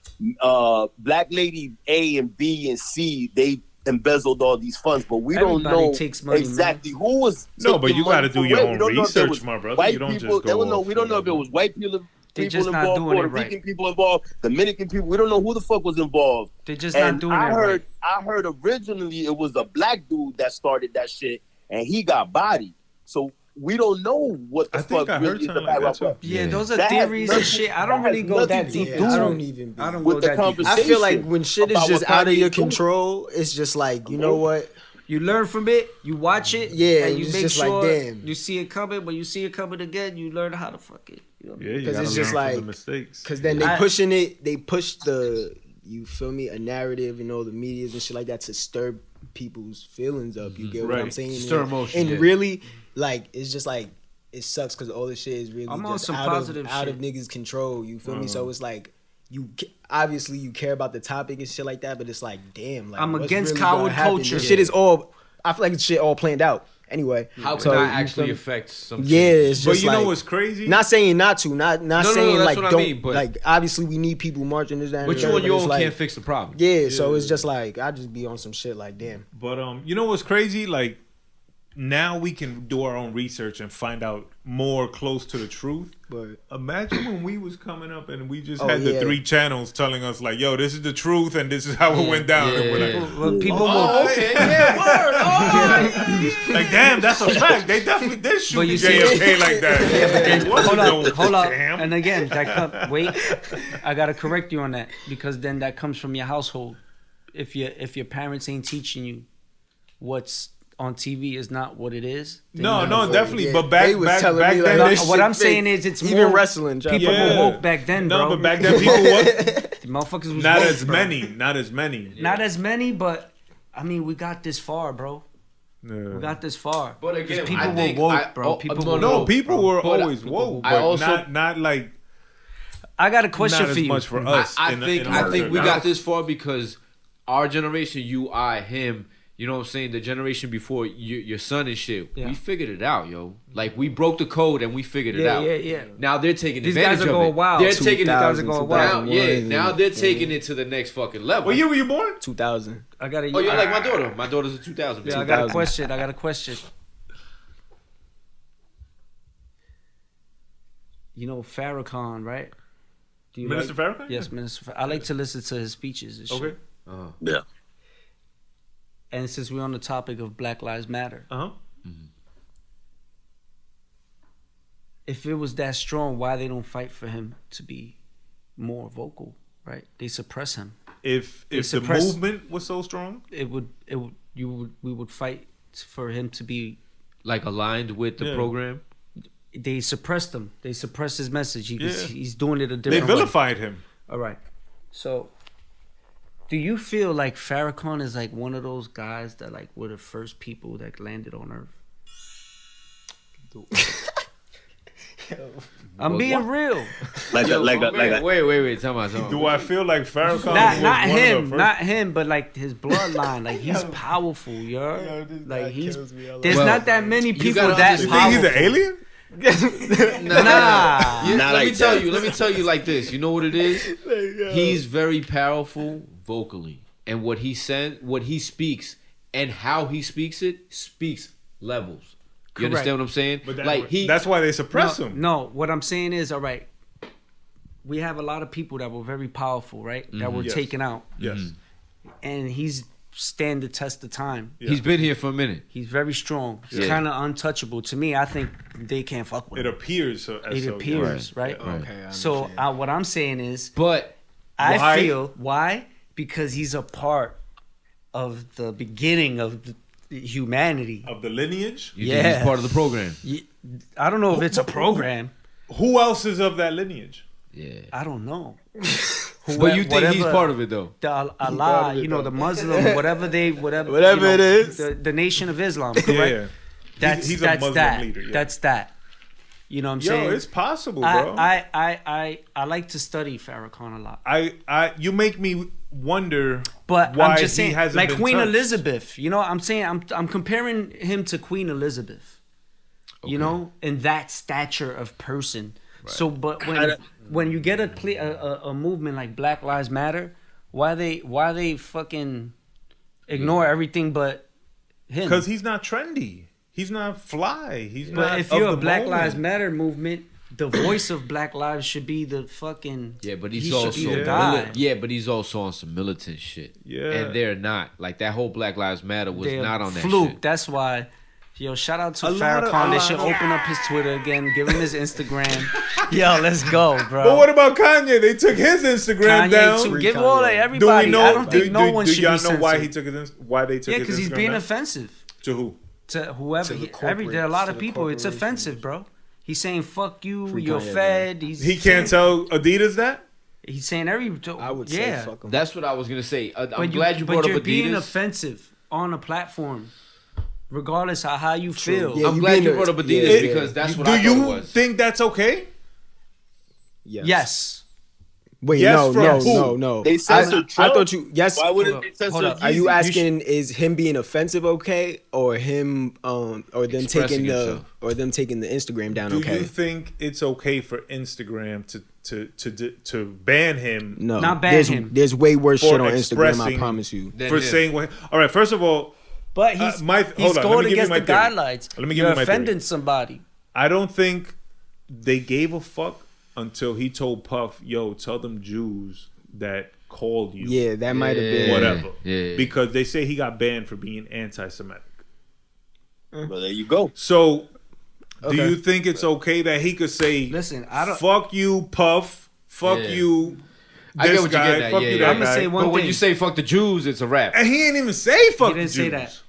Black Lady A and B and C, they embezzled all these funds, but we don't Everybody know takes money, exactly who was. No, but taking you gotta money do from your where. own We don't know if there research, was my brother. White You don't people, just go off we don't know if there was white people. They just People not involved, doing it Puerto right. Rican people involved, Dominican people. We don't know who the fuck was involved. They're just And not doing I it heard, right. I heard originally it was a black dude that started that shit, and he got bodied. So we don't know what the I think fuck I heard really is the something like back. that, too. Yeah, those are That has theories and nothing- shit. I don't that really has go that nothing deep. to into do I it. don't even. I don't with go the that deep. conversation. I feel like when shit is about just what out of Kanye your is doing. control, it's just like, you know what? You learn from it, you watch it, Yeah, and you it's make just like, sure damn. you see it coming. When you see it coming again, you learn how to fuck it. You know what I mean? Yeah, you 'Cause gotta it's learn just from the like- mistakes. Because then they I- pushing it, they push the, you feel me, a narrative, the medias and shit like that to stir people's feelings up. You get what I'm Right. saying? Stir And- emotion, And yeah. really, like, it's just like, it sucks because all this shit is really I'm on just some out positive of shit. niggas' control. You feel me? So it's like, obviously you care about the topic and shit like that, but it's like, damn, like, I'm what's against really gonna coward happen? culture. This shit is all, I feel like this shit all planned out. Anyway, How can so, that you actually feel me? affect some? Yeah, changes? it's But just you know like, what's crazy? not saying not to, not No, saying that's like what I don't mean, but- like. Obviously, we need people marching this down. But you on your own can't fix the problem. Yeah, so it's just like I just be on some shit like damn. But you know what's crazy? Like now we can do our own research and find out more close to the truth. But Imagine when we was coming up and we just Oh, had the yeah. 3 channels telling us like, "Yo, this is the truth and this is how it went down." And we're like, Well, people "Oh, will. okay, yeah, word. Like, damn, that's a fact. They definitely did shoot But you see- JFK like that. It wasn't no Hold up. scam. And again, wait, I gotta correct you on that because then that comes from your household. If your parents ain't teaching you what's on TV is not what it is. then No, you no, know. definally. Yeah, But back they was telling then, me, like, No, this what shit I'm fake. saying is it's even more wrestling, John. people Yeah. were woke back then, No, bro. but back then people was The motherfuckers was not woke, as bro. many. Not as many. Not as many, but I mean, we got this far, bro. Yeah. We got this far. But again, 'Cause people I were think woke, bro. People were No, woke, people bro. were But always woke, I but also- not like I got a question not for as you. much for us. I in think our we generation. got this far because our generation, you, I, him, you know what I'm saying, the generation before your son and shit, Yeah. we figured it out, yo. Like, we broke the code and we figured it out. Yeah. Now they're taking These advantage guys are of going it. wild. They're taking it. Guys are going wild. Now they're taking it to the next fucking level. What year were you born? 2000. I got Oh, you're like my daughter. My daughter's a 2000. Yeah, I got a question. You know Farrakhan, right? Do you Minister Farrakhan? Yes, Minister. I like to listen to his speeches and shit. Okay. Yeah. And since we're on the topic of Black Lives Matter, if it was that strong, why they don't fight for him to be more vocal? Right? They suppress him. If the movement was so strong, we would fight for him to be like aligned with the program. They suppressed him. They suppressed his message. He's doing it a different way. They vilified him. All right. So, do you feel like Farrakhan is like one of those guys that like were the first people that landed on Earth? I'm being real. Like a Wait. Tell me. Do I feel like Farrakhan Not was him, one of the first? not him, but like his bloodline. Like he's powerful, yo. Like there's not that many people gotta that You powerful. think he's an alien? Nah. Let me tell you like this. You know what it is? He's very powerful vocally, and what he speaks, and how he speaks levels. You understand what I'm saying? But That's why they suppress him. No, what I'm saying is, all right, we have a lot of people that were very powerful, right? That were taken out. Yes. And he's stand the test of time. He's been here for a minute. He's very strong. He's kind of untouchable. To me, I think they can't fuck with him. It appears so. It appears, right? Okay. So what I'm saying is, But I feel why? Because he's a part of the beginning of the humanity. Of the lineage? you think he's part of the program. I don't know if it's a program. Who else is of that lineage? Yeah. I don't know. But you think he's part of it though? The Allah, you know, the Muslim, whatever it is. the Nation of Islam, correct? Yeah. He's a Muslim leader. Yeah. That's that. You know what I'm saying? Yo, it's possible, bro. I like to study Farrakhan a lot. You make me wonder But why I'm just saying, he hasn't like been Queen touched. Elizabeth. You know, I'm saying I'm comparing him to Queen Elizabeth. You know, in that stature of person. Right. So, but when you get a movement like Black Lives Matter, why they fucking ignore everything but him? Because he's not trendy. He's not fly. He's not. But if of you're a the Black moment. Lives Matter movement, the voice of Black Lives should be the fucking. Yeah, but he's he also should be the guy. but he's also on some militant shit. Yeah, and they're not like that whole Black Lives Matter was They're not on that fluke. shit. That's why. Yo, shout out to A lot Farrakhan. They of- should open up his Twitter again, give him his Instagram. Yo, let's go, bro. But what about Kanye? They took his Instagram Kanye down. too. Free Give Kanye. all that Do everybody. we know? I don't think no one should do y'all be know why censored. he took his? Why they took Yeah, his because he's Instagram being down? offensive To who? to whoever. To the There are a lot corporates, of to the people. It's corporations. offensive, bro. He's saying "fuck you," Free you're Kanye, fed. He can't tell Adidas that. He's saying every. I would say yeah. fuck him. That's what I was gonna say. I'm But glad you brought but up you're Adidas. being offensive on a platform, regardless of how you feel. Yeah, I'm you glad being you a- brought up Adidas yeah, because that's what Do I thought it you was. think that's okay? Yes. Wait, Yes, no, from no, who? no. They censored I Trump. thought you. Yes. Why wouldn't Hold they up, censor hold up. Are you Yeezy? asking is him being offensive okay, or him or them Expressing taking himself. the Instagram down Do okay? you think it's okay for Instagram to ban him? No, Not ban there's, him. There's way worse For shit on Instagram. I expressing- promise you. Then for him. saying what? All right. First of all, But he's hold on, let he's me going give you against my the theory. guidelines. Let me give You're you my offending theory. somebody. I don't think they gave a fuck until he told Puff, "Yo, tell them Jews that called you." Yeah, that might have been Whatever. Yeah. Because they say he got banned for being anti-Semitic. Well, there you go. So, do Okay. you think it's okay that he could say, Listen, I don't. "Fuck you, Puff. Fuck Yeah. you, I get this what you're guy. getting at. Fuck Yeah, you, yeah. that I'ma guy." say one But when thing. you say fuck the Jews, it's a rap. And he ain't even say fuck He didn't the say Jews. that.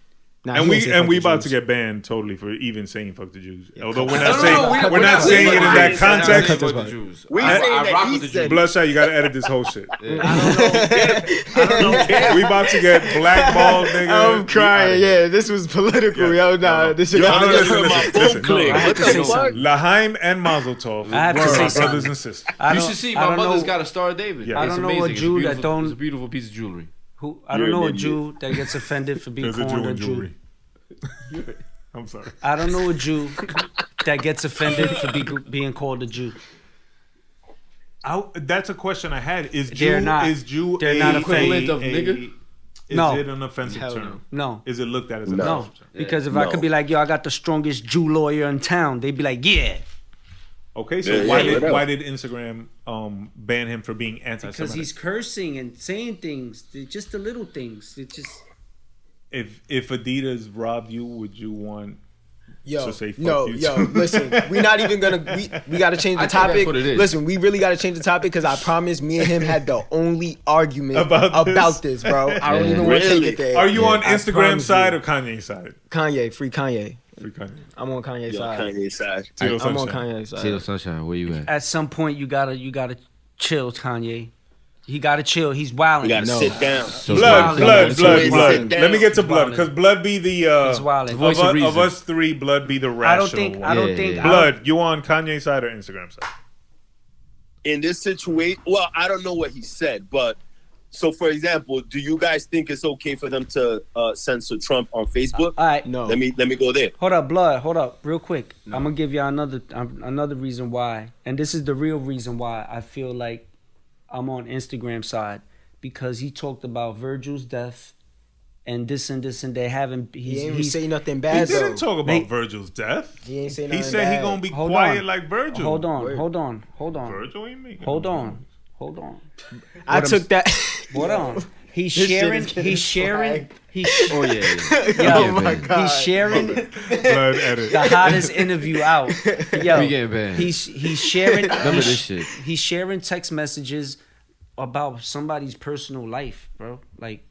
Nah, And he we didn't say fuck we the about Jews. to get banned totally for even saying fuck the Jews. Although we're No, not no, saying no, we're not saying it in that We're not context. saying fuck the Jews. We I saying that rock he with the said Jews. Bloodshot, you gotta edit this whole shit. I don't know. We about to get blackballed, nigga. I'm crying. We outta Yeah, this was political. Yeah. Yo, nah, No. this shit. Yo, I no, just listen, heard my listen, phone listen. click. I have What to say the fuck? something. Lahaim and Mazel Tov. I have to were say my something. brothers and sisters. I You don't- should see I my don't mother's know- got a Star of David. Yeah. I It's don't know amazing. a It's Jew that beautiful- don't- It's a beautiful piece of jewelry. Who? I don't know a Jew that gets offended for being called a Jew. I'm sorry. I don't know a Jew that gets offended for being called a Jew. That's a question I had. Is They're Jew not equivalent of nigga? Is it an offensive term? No. Is it looked at as an No. offensive term? Because if I could be like, yo, I got the strongest Jew lawyer in town, they'd be like, yeah. Okay, so why did Instagram ban him for being anti-Semitic? Because he's cursing and saying things, just the little things. It just. If Adidas robbed you, would you want to say fuck you? Listen, we're not even gonna. We got to change the topic. That's what it is. Listen, we really got to change the topic because I promise, me and him had the only argument about this, bro. I don't even want to take it there. Are you on Instagram side or Kanye side? Kanye, free Kanye. Free Kanye. I'm on Kanye's side. Kanye side. I'm on Kanye's side. Tito Sunshine, where you at? At some point, you gotta chill, Kanye. He gotta chill. He's wilding. You gotta sit down. Blood. Sit Let me get to Blood because Blood be the He's wilding. of us three. Blood be the rational. I don't think. Blood, you on Kanye side or Instagram side? In this situation, well, I don't know what he said, but so for example, do you guys think it's okay for them to censor Trump on Facebook? All right. No. Let me go there. Hold up, Blood. Hold up, real quick. No. I'm gonna give y'all another reason why, and this is the real reason why I feel like I'm on Instagram side, because he talked about Virgil's death and this and they haven't. He ain't say nothing bad. He didn't talk about Virgil's death. He ain't say nothing bad. He said he gonna be quiet like Virgil. Hold on. Virgil ain't making. Hold on. I took that. Hold on. He's sharing. Oh yeah. Yo, oh my God. He's sharing Blood edit. the hottest interview out. Yo, We getting banned. he's sharing. Remember this shit. He's sharing text messages about somebody's personal life, bro. Like,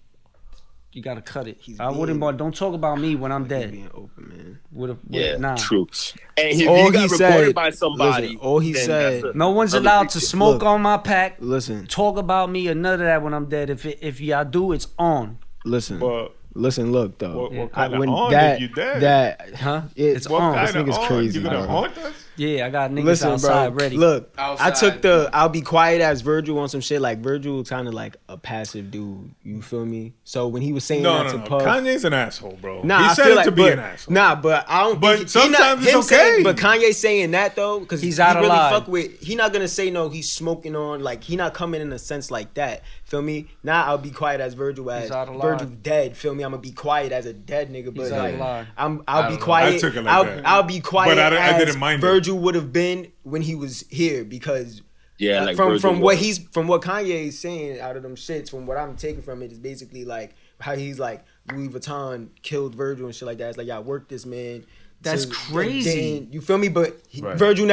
you gotta cut it. Don't talk about me when I'm dead. Being open, man. Yeah, true. And if All you got he recorded said- by somebody, listen, all he then said- that's No one's other allowed to people. smoke Look. on my pack. Listen, Talk about me or none of that when I'm dead. If y'all do, it's on. listen. But Listen, look though. what kind of on if you dead? That Huh? it's What on. kind This of nigga's on? crazy. You gonna bro. haunt us? Yeah, I got niggas Listen, outside bro. ready. Look, Outside. I took the I'll be quiet as Virgil on some shit. Like Virgil kind of like a passive dude. You feel me? So when he was saying that to Puff, Kanye's an asshole, bro. Nah, he I said feel it like, to be but, an asshole. Nah, but I don't. But think sometimes it's saying, okay. but Kanye saying that though, because He's he out of really line. fuck with. He not gonna say no. He's smoking on. Like he not coming in a sense like that. Feel me? Now I'll be quiet as Virgil. As He's out of line. Virgil dead. Feel me? I'm gonna be quiet as a dead nigga. But He's out of like line. I'll be quiet. I took it like that. I'll be quiet. But I as didn't mind it. Virgil would have been when he was here because. Like from Virgil what was. from what Kanye is saying out of them shits, from what I'm taking from it is basically like how he's like Louis Vuitton killed Virgil and shit like that. It's like y'all work this man. That's crazy. Then, you feel me? But Right. Virgil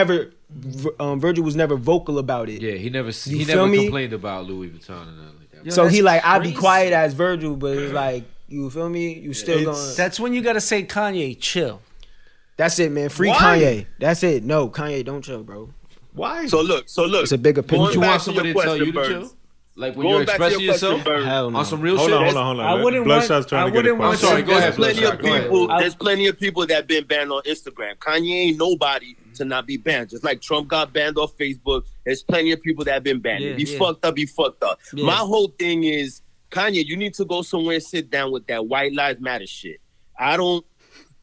was never vocal about it. Yeah, he never feel me? complained about Louis Vuitton and nothing like that. Yo, So he that's like I'll be crazy. quiet as Virgil, but it's like you feel me? You still going. That's when you gotta say, Kanye, chill. That's it, man. Free Why? Kanye. That's it. No, Kanye, don't chill, bro. Why? So look. It's a big opinion. Going You back want to somebody your to tell you question, to Burnz. chill? Like when Going you're back to expressing your question, yourself Burnz. Hell no. on some real Hold shit? on. I wouldn't Bloodshot's trying to get a want- I'm sorry, go ahead, There's plenty of Bloodshot, go people. ahead. There's plenty of people that been banned on Instagram. Kanye ain't nobody to not be banned. Just like Trump got banned off Facebook. There's plenty of people that have been banned. Yeah, If he yeah. fucked up, he fucked up. Yeah. My whole thing is, Kanye, you need to go somewhere and sit down with that White Lives Matter shit. I don't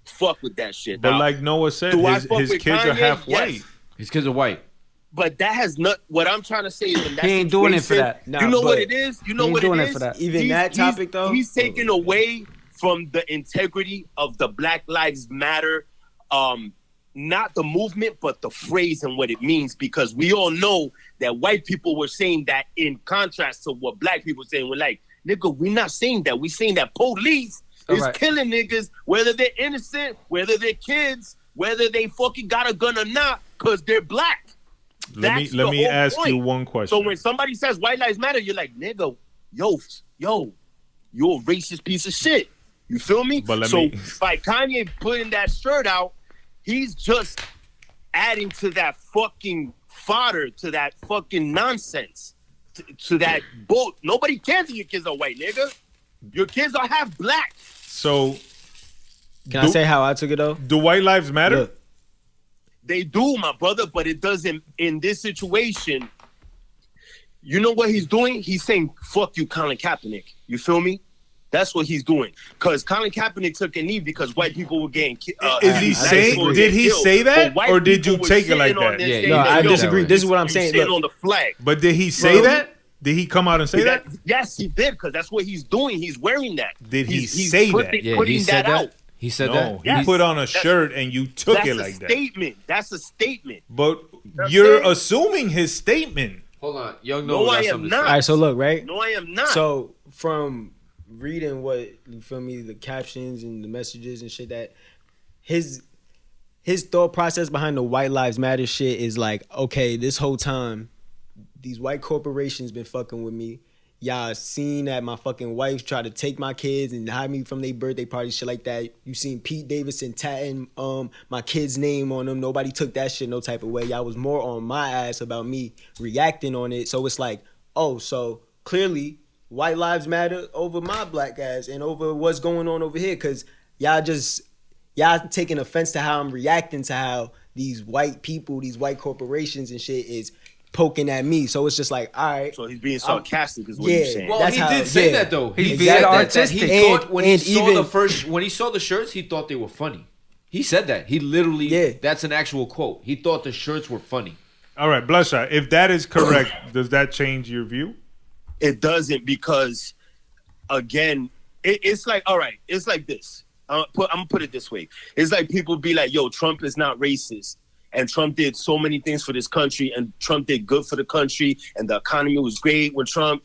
fuck with that shit. But Now, like Noah said, do I his fuck with kids are Kanye? half Yes. white. His kids are white. But that has not. What I'm trying to say is, in that He ain't doing it for situation, that. Nah, you know what but it is. You he know ain't what doing it it is. for that. Even that topic, though? he's taken away from the integrity of the Black Lives Matter, not the movement, but the phrase and what it means. Because we all know that white people were saying that in contrast to what black people were saying. We're like, nigga, we're not saying that. We're saying that police is Alright. killing niggas, whether they're innocent, whether they're kids, whether they fucking got a gun or not, because they're black. Let That's me the whole ask point. you one question. So when somebody says White Lives Matter, you're like, nigga, yo, you're a racist piece of shit. You feel me? But let so me- by Kanye putting that shirt out, he's just adding to that fucking fodder, to that fucking nonsense, to that boat. Nobody cares if your kids are white, nigga. Your kids are half black. So Can I say how I took it though? do white lives matter? Look, They do, my brother, but it doesn't in this situation. you know what he's doing? He's saying, fuck you, Colin Kaepernick. You feel me? That's what he's doing. Because Colin Kaepernick took a knee because white people were getting killed. Is he saying? Did he say that, or did you take it like that? No, I disagree. This is what I'm saying. Look, on the flag. But did he say that? Did he come out and say that? Yes, he did. Because that's what he's doing. He's wearing that. Did he say that? Yeah, he said that. He said that. He put on a shirt and you took it like that. That's a statement. But you're assuming his statement. Hold on, young. No, I am not. All right, so look, right? No, I am not. So from reading what you feel me, the captions and the messages and shit, that his thought process behind the White Lives Matter shit is like, okay, this whole time these white corporations been fucking with me. Y'all seen that my fucking wife tried to take my kids and hide me from their birthday party, shit like that. You seen Pete Davidson tatting my kid's name on them. Nobody took that shit no type of way. Y'all was more on my ass about me reacting on it. So it's like, oh, so clearly White Lives Matter over my black ass and over what's going on over here, because y'all taking offense to how I'm reacting to how these white people, these white corporations and shit is poking at me. So it's just like, all right. So he's being sarcastic is what you're saying. Well, he did say that though. He said that he thought when he saw the shirts, he thought they were funny. He said that. He literally, that's an actual quote. He thought the shirts were funny. All right, Bludshot, if that is correct, does that change your view? It doesn't, because again, it's like, all right, it's like this. I'm gonna put it this way. It's like people be like, yo, Trump is not racist. And Trump did so many things for this country, and Trump did good for the country, and the economy was great with Trump.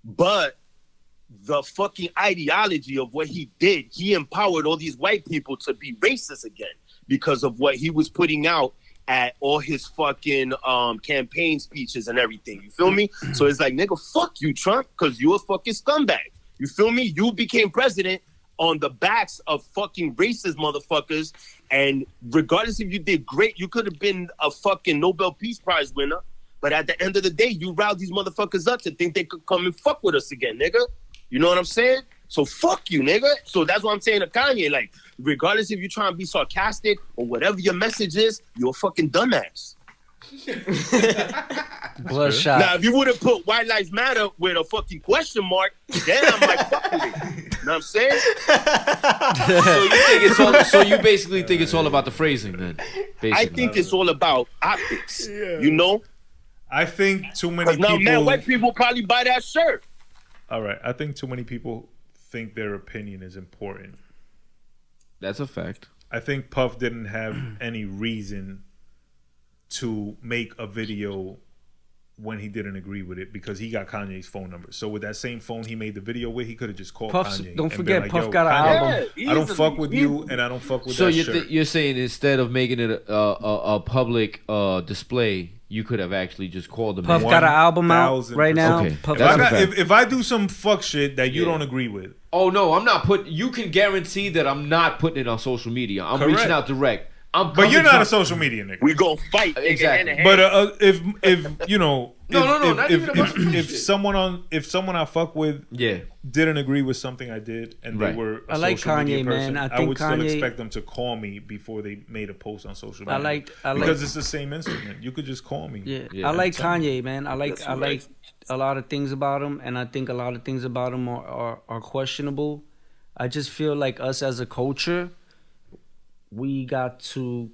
But the fucking ideology of what he did, he empowered all these white people to be racist again because of what he was putting out at all his fucking campaign speeches and everything. You feel me? So it's like, nigga, fuck you, Trump, because you a fucking scumbag. You feel me? You became president on the backs of fucking racist motherfuckers. And regardless if you did great, you could have been a fucking Nobel Peace Prize winner. But at the end of the day, you riled these motherfuckers up to think they could come and fuck with us again, nigga. You know what I'm saying? So fuck you, nigga. So that's what I'm saying to Kanye. Like, regardless if you're trying to be sarcastic or whatever your message is, you're a fucking dumbass. Bloodshot. Now, if you would have put White Lives Matter with a fucking question mark, then I might fuck with it. You know what I'm saying? So you basically think it's all about the phrasing then? Basically. I think it's all about optics. You know? I think too many people... Because now, man, white people probably buy that shirt. All right. I think too many people think their opinion is important. That's a fact. I think Puff didn't have any reason to make a video when he didn't agree with it, because he got Kanye's phone number. So with that same phone he made the video with, he could have just called Kanye. Don't forget, like, Puff got an album. I don't fuck with you, and I don't fuck with that shirt. So you're saying instead of making it a public display, you could have actually just called him. Puff got an album out right now. Okay. Puff if I do some fuck shit that you don't agree with. Oh no, I'm not putting. You can guarantee that I'm not putting it on social media. I'm reaching out direct. But you're not a social media nigga. We gonna fight, exactly. Nigga, but if you know, if someone I fuck with, didn't agree with something I did, and they were a social media person, I would still expect them to call me before they made a post on social media. Because it's the same instrument. You could just call me. I like Kanye, man. I like a lot of things about him, and I think a lot of things about him are questionable. I just feel like us as a culture, we got to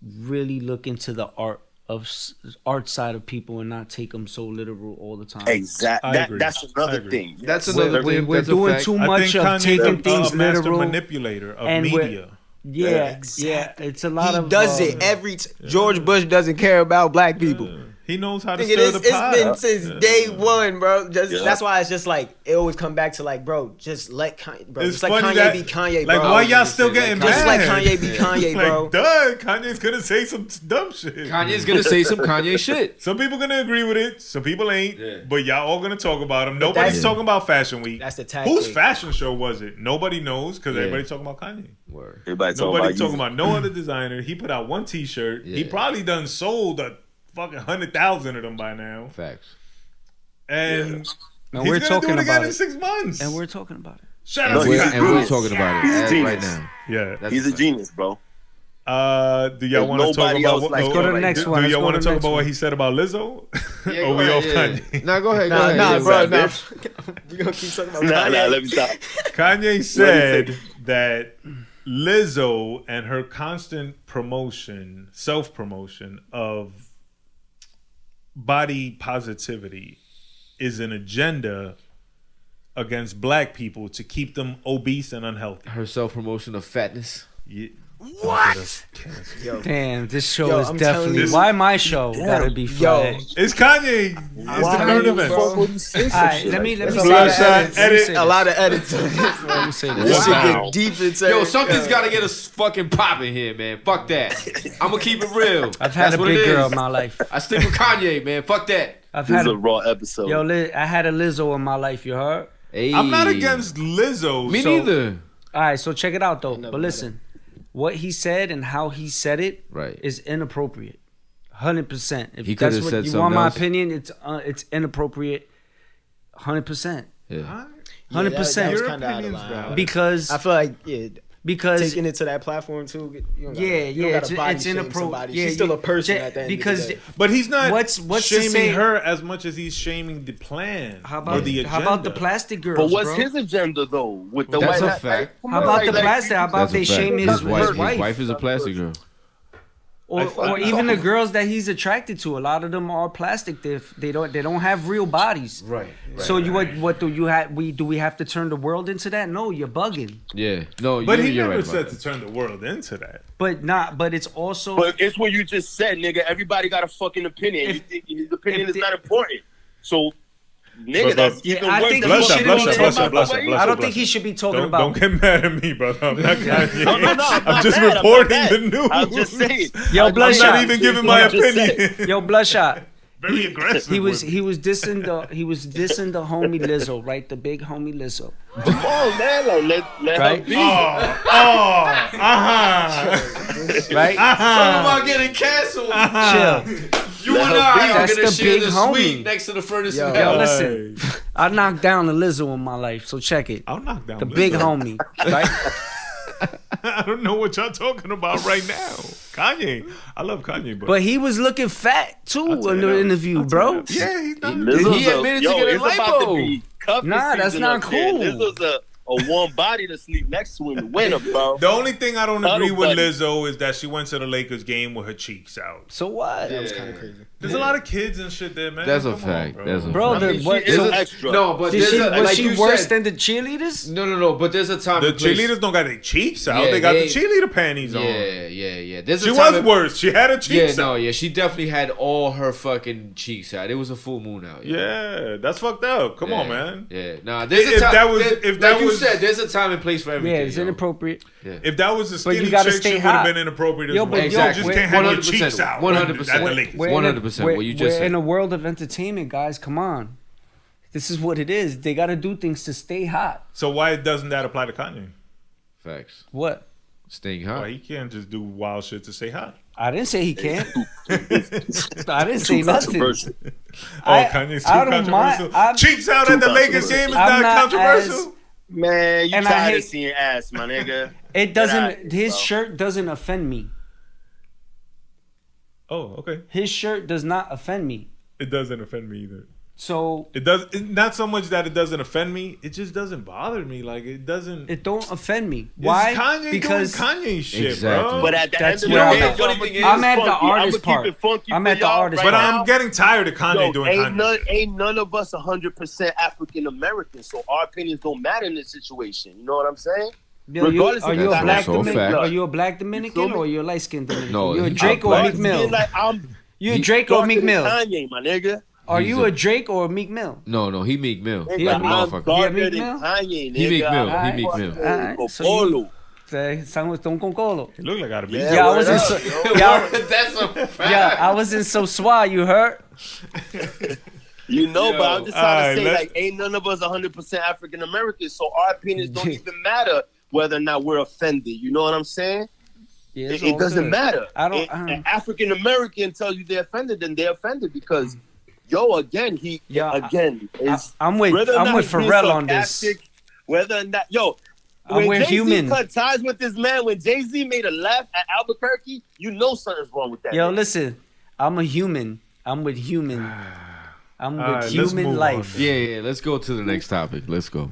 really look into the art side of people and not take them so literal all the time. Exactly. That's another thing. That's another thing. We're doing too much of taking things literal. Manipulator of media. It's a lot of. He does it every. George Bush doesn't care about black people. He knows how to stir the pot. It's been since day one, bro. That's why it's just like it always come back to like, bro, just let Kanye, bro. It's just like Kanye be Kanye, bro. Like, why y'all still getting mad? Just like Kanye be Kanye, bro. Like, duh, Kanye's gonna say some dumb shit. Kanye's gonna say some Kanye shit. Some people gonna agree with it, some people ain't. But y'all all gonna talk about him. Nobody's talking about Fashion Week. That's the tactic. Whose fashion show was it? Nobody knows because everybody's talking about Kanye. Word. Nobody talking about no other designer. He put out one T-shirt. He probably done sold a fucking 100,000 of them by now. Facts. And he's we're talking do it again about in 6 months. And we're talking about it. Shut up. He's we're talking about it right now. Yeah. He's a genius, bro. Do y'all want to talk about what? Let's go to the next one. Do Let's y'all go want to to the talk next about one. what he said about Lizzo? Yeah, Or we go off ahead, Kanye? Nah, go ahead. Go ahead. Nah, Yeah, bro. Nah. bitch. We gonna keep talking about Nah, Kanye. let me stop. Kanye said that Lizzo and her constant promotion, self-promotion of body positivity is an agenda against black people to keep them obese and unhealthy. Her self-promotion of fatness. Yeah. What? Damn, this show Yo, is I'm telling definitely. you. Why my show gotta be flagged? It's Kanye. It's the current event. Alright, let me There's say a lot of this. edits. Let me say A lot this. of edits. Let me say This this. shit Wow. get deep into Yo, something's got to get us fucking popping here, man. Fuck that. I'm going to keep it real. I've had That's a what big it girl is. in my life. I stick with Kanye, man. Fuck that. I've This had is a raw episode. Yo, I had a Lizzo in my life. You heard? Hey. I'm not against Lizzo. Me so- neither. All right, so check it out though. never But listen, what he said and how he said it Right. is inappropriate. 100%. If He coulda that's what said you something want my else. opinion, it's inappropriate. 100%. Yeah. 100%. That was Your kind of out of opinion's line. valid. Because I feel like taking it to that platform too. You don't gotta, yeah, you don't yeah, gotta body it's shame inappropriate. somebody. Yeah, She's still yeah. a person Ja- at the end because of the day. But he's not What's to shaming say- her as much as he's shaming the plan how or about the agenda. how about the plastic girls, But what's bro? his agenda though? With the That's white a fact. come How on, about the like, plastic? How about That's they a fact. shame his His wife? wife is a plastic girl. Or even the girls that he's attracted to. A lot of them are plastic. They don't have real bodies. Right. So what do you have? Do we have to turn the world into that? No, you're bugging. Yeah. No, But he you're never right said about to turn the world into that. But it's also But it's what you just said, nigga. Everybody got a fucking opinion. If- You think his opinion if is not important. So, nigga, But- that's Yeah, even I worse think than he fucking shouldn't talking be about talking the about- way- I don't think he should be talking about. Don't get mad at me, brother. I'm not Kanye. No, I'm I'm just mad, reporting I'm not the mad. news. I'm just saying. Yo, I'm Bloodshot. not even giving my You just said. opinion. Yo, Bloodshot. Very aggressive. He was with it. dissing the homie Lizzo, right? The big homie Lizzo. Come on, man. Like, let Right? her be. Right? Talking about getting canceled. Chill. You Let and her I be. are That's gonna the share big the homie. suite next to the furnace Yo. in Yo, hell. listen. I knocked down the Lizzo in my life, so check it. I'll knock down The Lizzo. big homie, right? I don't know what y'all talking about right now. Kanye. I love Kanye, but But he was looking fat too I'll tell in you the that. interview, I'll tell bro. you that. Yeah, he's not. Lizzo's He admitted to getting it's about to lipo. be cuffing Nah, that's season not up there. cool. Lizzo's a warm body to sleep next to in the winter, bro. The only thing I don't agree with buddy. Lizzo is that she went to the Lakers game with her cheeks out. So what? That was kind of crazy. There's a lot of kids and shit there, man. That's a Come fact. on, That's a Bro, fact. the, what, She is so, extra. No, but did there's she, a, was like she you worse said, than the cheerleaders? No. But there's a time. The and place. cheerleaders don't got their cheeks out. Yeah, they got they- the cheerleader panties on. Yeah. There's She a time was and- worse. She had her cheeks out. Yeah, she definitely had all her fucking cheeks out. It was a full moon out. Yeah, that's fucked up. Come on, man. Yeah, nah. There's If a time. that was- there- if that like you was- said, there's a time and place for Yeah, everything. it's yo. inappropriate. If that was a But you skinny gotta chick, stay she would have hot. been inappropriate as Yo, well. but yo, You Exactly. just can't have your 100%, cheeks out 100%. at the Lakers. We're in a- 100% what you just we're said. in a world of entertainment, guys. Come on. This is what it is. They got to do things to stay hot. So why doesn't that apply to Kanye? Facts. What? Staying Why hot. he can't just do wild shit to stay hot? I didn't say he can't. I didn't say Too nothing. controversial. Kanye's too I don't controversial. mind. Cheeks out Too at the Lakers controversial. game is I'm not not controversial. Man, you And I tired hate- of seeing ass, my nigga. It Get out of doesn't. here, His bro. shirt doesn't offend me. Oh, okay. His shirt does not offend me. It doesn't offend me either. So It does not so much that it doesn't offend me. It just doesn't bother me. Like it doesn't. it don't offend me. It's Why? Kanye because doing Kanye shit, Exactly. bro. But at the That's end of where the I'm day, at. yo, Funny thing is, I'm at the funky. artist I'ma part. keep it funky I'm for at the y'all artist right But part. now. I'm getting tired of Kanye Yo, doing Kanye. ain't none of us 100% African American, so our opinions don't matter in this situation. You know what I'm saying? Yo, Regardless are of you a that, black that's also a Dominican? fact. Are you a black Dominican me? or you a light skinned Dominican? No, you a he- Drake or a I'm Meek Mill? Like I'm You a Drake or a Meek darker than Mill? Kanye, my nigga. Are He's you a- a Drake or a Meek Mill? No, he Meek Mill. Nigga, Yeah, Like a I'm motherfucker. Yeah, darker Meek than Mill? Kanye, nigga. He Meek Mill. Alright. He Meek Mill. Alright, so Polo. Están con colo. It look like I be. Yeah. Yeah, I was in word so, up, yo. yeah, That's a fact. yeah, I was in so swag. You heard? You know, Yo. but I'm just trying Alright, to say, let- like, ain't none of us 100% African American, so our opinions don't even matter whether or not we're offended. You know what I'm saying? Yeah, it's It all doesn't good. matter. I don't- An African American tell you they're offended, then they're offended because, yo, again, Yeah, is I'm with whether or not Pharrell he's being on this. sarcastic, whether or not, yo, when we're Jay-Z human. cut ties with this man, when Jay-Z made a left at Albuquerque, you know something's wrong with that. Yo, man. listen, I'm a human. I'm with human. I'm with right, let's human move life. on. Yeah. Let's go to the next topic. Let's go.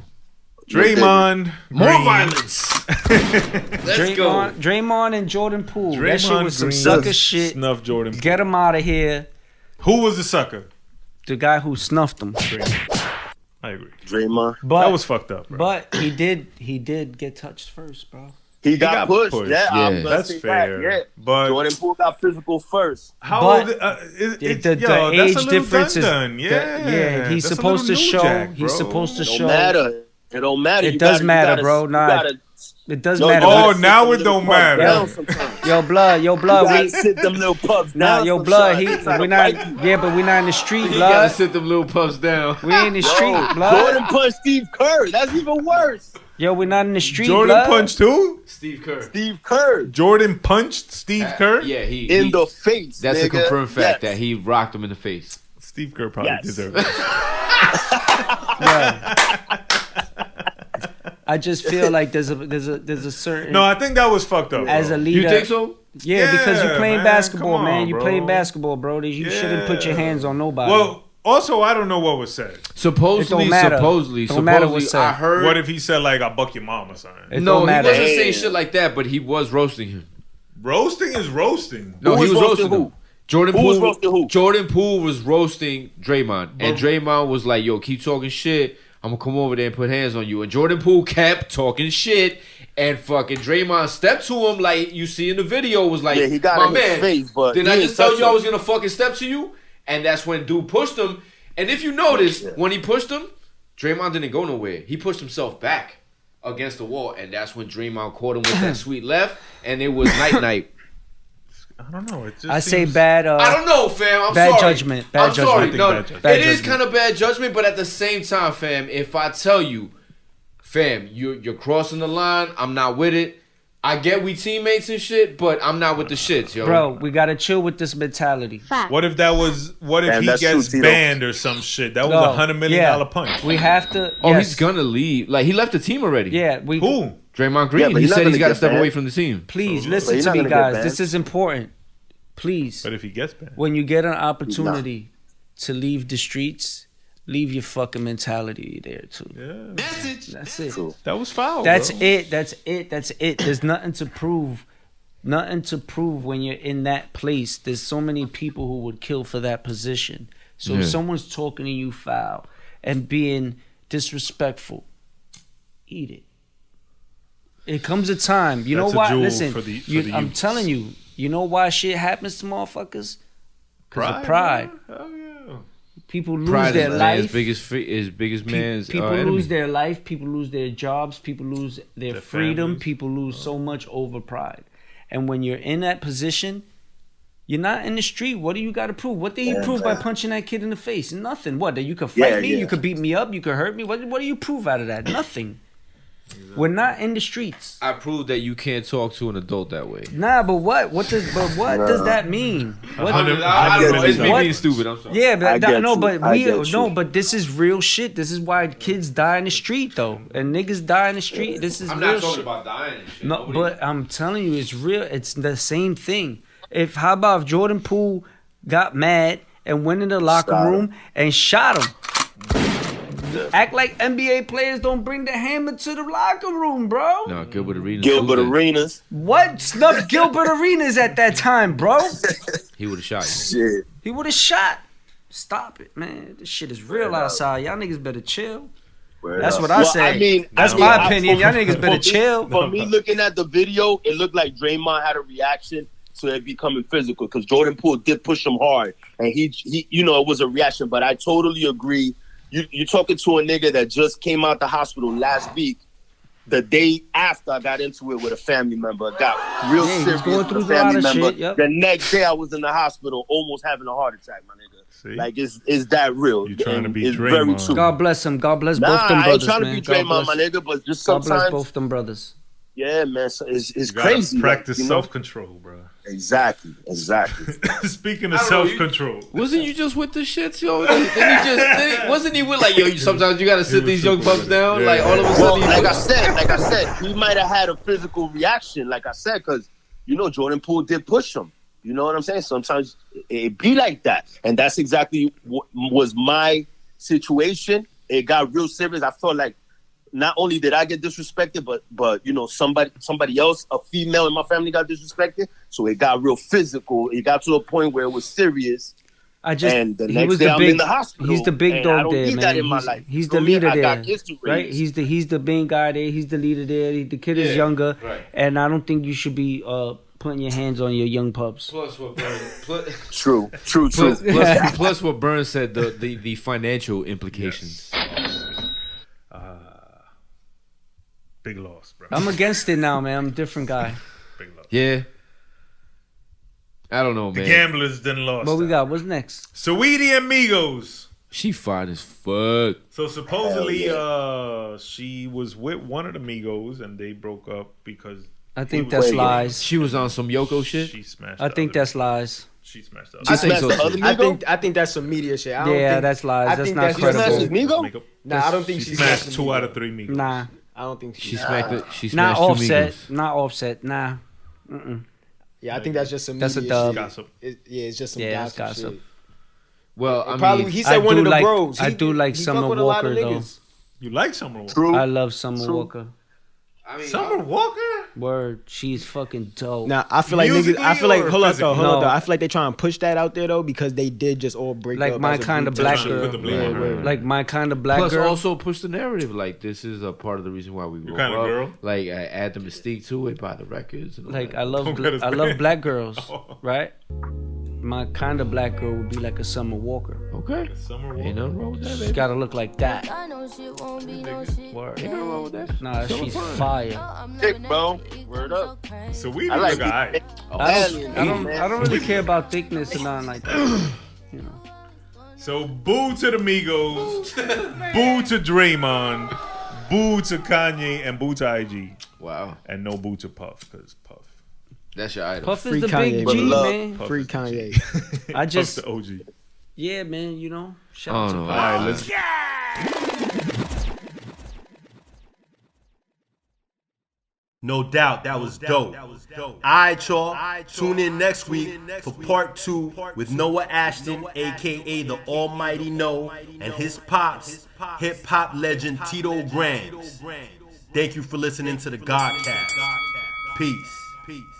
Draymond. More Green. violence. Let's go. Draymond and Jordan Poole. Draymond That shit was some Green sucker shit. Snuff Jordan. Get him out of here. Who was the sucker? The guy who snuffed him. I agree. Draymond. But That was fucked up, bro. But he did get touched first, bro. He got pushed. Yeah, I'm Yeah. gonna That's say fair. that. Yeah. But Jordan Poole got physical first. how But old? The That's age a little difference is dun-dun. Yeah, he's That's a supposed to little show. New Jack, He's bro. supposed to It show. don't matter. It don't matter. It You does gotta- matter, you gotta- bro. you Nah, gotta- it does Yo, matter. you Oh, gotta sit now them it little don't pups matter. down sometimes. Yo, blood. You gotta We sit them little pups nah, down. yo, blood. sometimes. They try We to not. fight you. Yeah, but we not in the street, You gotta blood. sit them little puffs down. We ain't in the street, Jordan blood. punched Steve Kerr. That's even worse. Yo, we not in the street, Jordan blood. punched who? Steve Kerr. Steve Kerr Jordan punched Steve Kerr. Yeah, he in the face. That's nigga. a confirmed fact Yes. that he rocked him in the face. Steve Kerr probably Yes. deserved it. I just feel like there's a certain No, I think that was fucked up. as bro. a leader. You think so? Yeah, because you're Yeah, playing man. basketball, Come man. on, You bro. playing basketball, bro. You shouldn't put your hands on nobody. Well, also, I don't know what was said. Supposedly, It don't matter. supposedly, Don't matter what's supposedly, I said. heard. What if he said like "I buck your mom" or something? It No, don't he matter. wasn't saying Damn. shit like that, but he was roasting him. Roasting is roasting. No, Who he was was roasting roasting who? him. Jordan Who was Poole. roasting who? Jordan Poole was roasting Draymond, and Draymond was like, "Yo, keep talking shit. I'm gonna come over there and put hands on you." And Jordan Poole kept talking shit, and fucking Draymond stepped to him like you see in the video. Was like, Yeah, he got "My in his man, face, but did he I didn't just tell touch you I him." was gonna fucking step to you?" And that's when dude pushed him. And if you notice, when he pushed him, Draymond didn't go nowhere. He pushed himself back against the wall, and that's when Draymond caught him with that sweet left, and it was night. I don't know. It just I say seems- bad. I don't know, fam. I'm Bad sorry. judgment. Bad I'm judgment. sorry. I think No, bad judgment. Bad it is judgment. kind of bad judgment, but at the same time, fam, if I tell you, fam, you're crossing the line, I'm not with it. I get we teammates and shit, but I'm not with the shits, yo. Bro, we gotta chill with this mentality. What if that was? What if Damn, he that's gets true, Tito. banned or some shit? That was No, $100 million punch. We have to. Oh, yes. he's gonna leave. Like he left the team already. Yeah, we. Who? Draymond Green. Yeah, but he he's not said he's gonna got to get step banned. away from the team. Please But listen he's to not me, gonna get guys. banned. This is important. Please, But if he gets banned, when you get an opportunity to leave the streets, leave your fucking mentality there too. yeah, That's it. True. that was foul. That's bro. it. That's it. That's it. There's nothing to prove. Nothing to prove when you're in that place. There's so many people who would kill for that position. So if Yeah. someone's talking to you foul and being disrespectful, eat it. It comes a time. You That's know a why? jewel Listen, for the I'm youths. telling you. You know why shit happens to motherfuckers? Because of Pride. pride. bro. Hell yeah. People lose Pride their is life. his biggest man's People enemy. lose their life. People lose their jobs. People lose their Their freedom. families. People lose so much over pride. And when you're in that position, you're not in the street. What do you got to prove? What did you prove by punching that kid in the face? Nothing. What? That you could fight Yeah, me? yeah. You could beat me up? You could hurt me? What do you prove out of that? Nothing. We're not in the streets. I proved that you can't talk to an adult that way. Nah, but what? What does that mean? What, I don't know. It's me What? being stupid. I'm sorry. yeah, I but get no, you. but I get you. but this is real shit. This is why kids die in the street though, and niggas die in the street. This is I'm real not talking shit. about dying and shit. No, Nobody- but I'm telling you, it's real. It's the same thing. How about if Jordan Poole got mad and went in the locker Shot him. room and shot him? Act like NBA players don't bring the hammer to the locker room, bro. No, Gilbert Arenas. Gilbert proved it. Arenas. What snuffed Gilbert Arenas at that time, bro? He would have shot you. Shit. He would have shot. Stop it, man. This shit is real outside. Y'all niggas better chill. That's what I say. That's my opinion. Y'all niggas better chill. For me, looking at the video, it looked like Draymond had a reaction to it becoming physical because Jordan Poole did push him hard, and he, you know, it was a reaction. But I totally agree. You're talking to a nigga that just came out the hospital last week. The day after I got into it with a family member, got real Yeah, he was serious going with through a a family lot of member. shit, yep. The next day I was in the hospital, almost having a heart attack, my nigga. See? Like it's that real. You trying to And be it's very Draymond. true. God bless him. God bless Nah, both them I ain't brothers, trying man. to be God Draymond, my bless, nigga, but just God bless sometimes, both them brothers. yeah, man, so it's You gotta crazy. practice like, you know? self-control, bro. Exactly. Speaking of self-control. Wasn't you just with the shits, yo? Wasn't he with like, yo, sometimes you gotta sit these young pups down? Yeah. Like all of a sudden. Well, like I said, he might have had a physical reaction, like I said, because, Jordan Poole did push him. You know what I'm saying? Sometimes it be like that. And that's exactly what was my situation. It got real serious. I felt like not only did I get disrespected, but somebody else, a female in my family, got disrespected. So it got real physical. It got to a point where it was serious. And the next day I'm in the hospital. He's the big dog I don't there, need man. That in my life. He's the leader there, right? He's He's the main guy there. He's the leader there. The kid is younger, right. And I don't think you should be putting your hands on your young pups. Plus what Burnz, True. Plus what Burnz said, the financial implications. Yes. Big loss, bro. I'm against it now, man. I'm a different guy. Big loss. Yeah. I don't know, man. The gamblers done lost. What we got? What's next? Saweetie and Migos. She fine as fuck. So supposedly, she was with one of the Migos and they broke up because I think that's lies. She was on some Yoko shit. She smashed. I think that's lies. She smashed She smashed the other Migo? I think that's some media shit. That's lies. That's not credible. She smashed Migo? Nah, I don't think she smashed 2 out of 3 Migos. Nah. I don't think She smacked. She Not smashed Offset. 2 Migos. Not Offset. Nah. Mm-mm. Yeah, I think that's just some That's a media dub. shit. Gossip. It's just some Yeah, it's gossip gossip. shit. Well, I Probably mean, he said one of the bros. I do like he Summer fuck with a lot Walker of though. niggas. You like Summer Walker? True. I love Summer Walker. I mean, Summer Walker? Word, she's fucking dope. Now I feel like niggas. I feel like Musically hold or up though. physically? I feel like they trying to push that out there though because they did just all break Like up. my as a kind of group. black Put girl. the blame on her. Like my kind of black plus girl. also push the narrative. Like this is a part of the reason why we grew kind of up. girl? Like I add the mystique to it by the records. And all Like that. I love black girls, right? My kind of black girl would be like a Summer Walker. Okay. Summer Ain't Walker. nothing wrong with that, She's baby. gotta look like that. Word. Ain't nothing wrong with that. Nah, So she's fine. fire. Thick, bro. Word up. Saweetie I like look alright. I don't really care about thickness and nothing like that. You know. So boo to the Migos, boo to Draymond, boo to Kanye, and boo to IG. Wow. And no boo to Puff, because Puff. That's your idol. Puff is Free the big Kanye, G, brother. man. Puff Free is the Kanye. G. I just, Puff's the OG. yeah, man. You know, shout I out don't to know. All right, let's. No doubt, that was dope. Alright, y'all. Tune in next week for part 2 with Noah Ashton, aka the Almighty No, and his pops, hip hop legend Tito Grahmz. Thank you for listening to the GAHHD. Peace.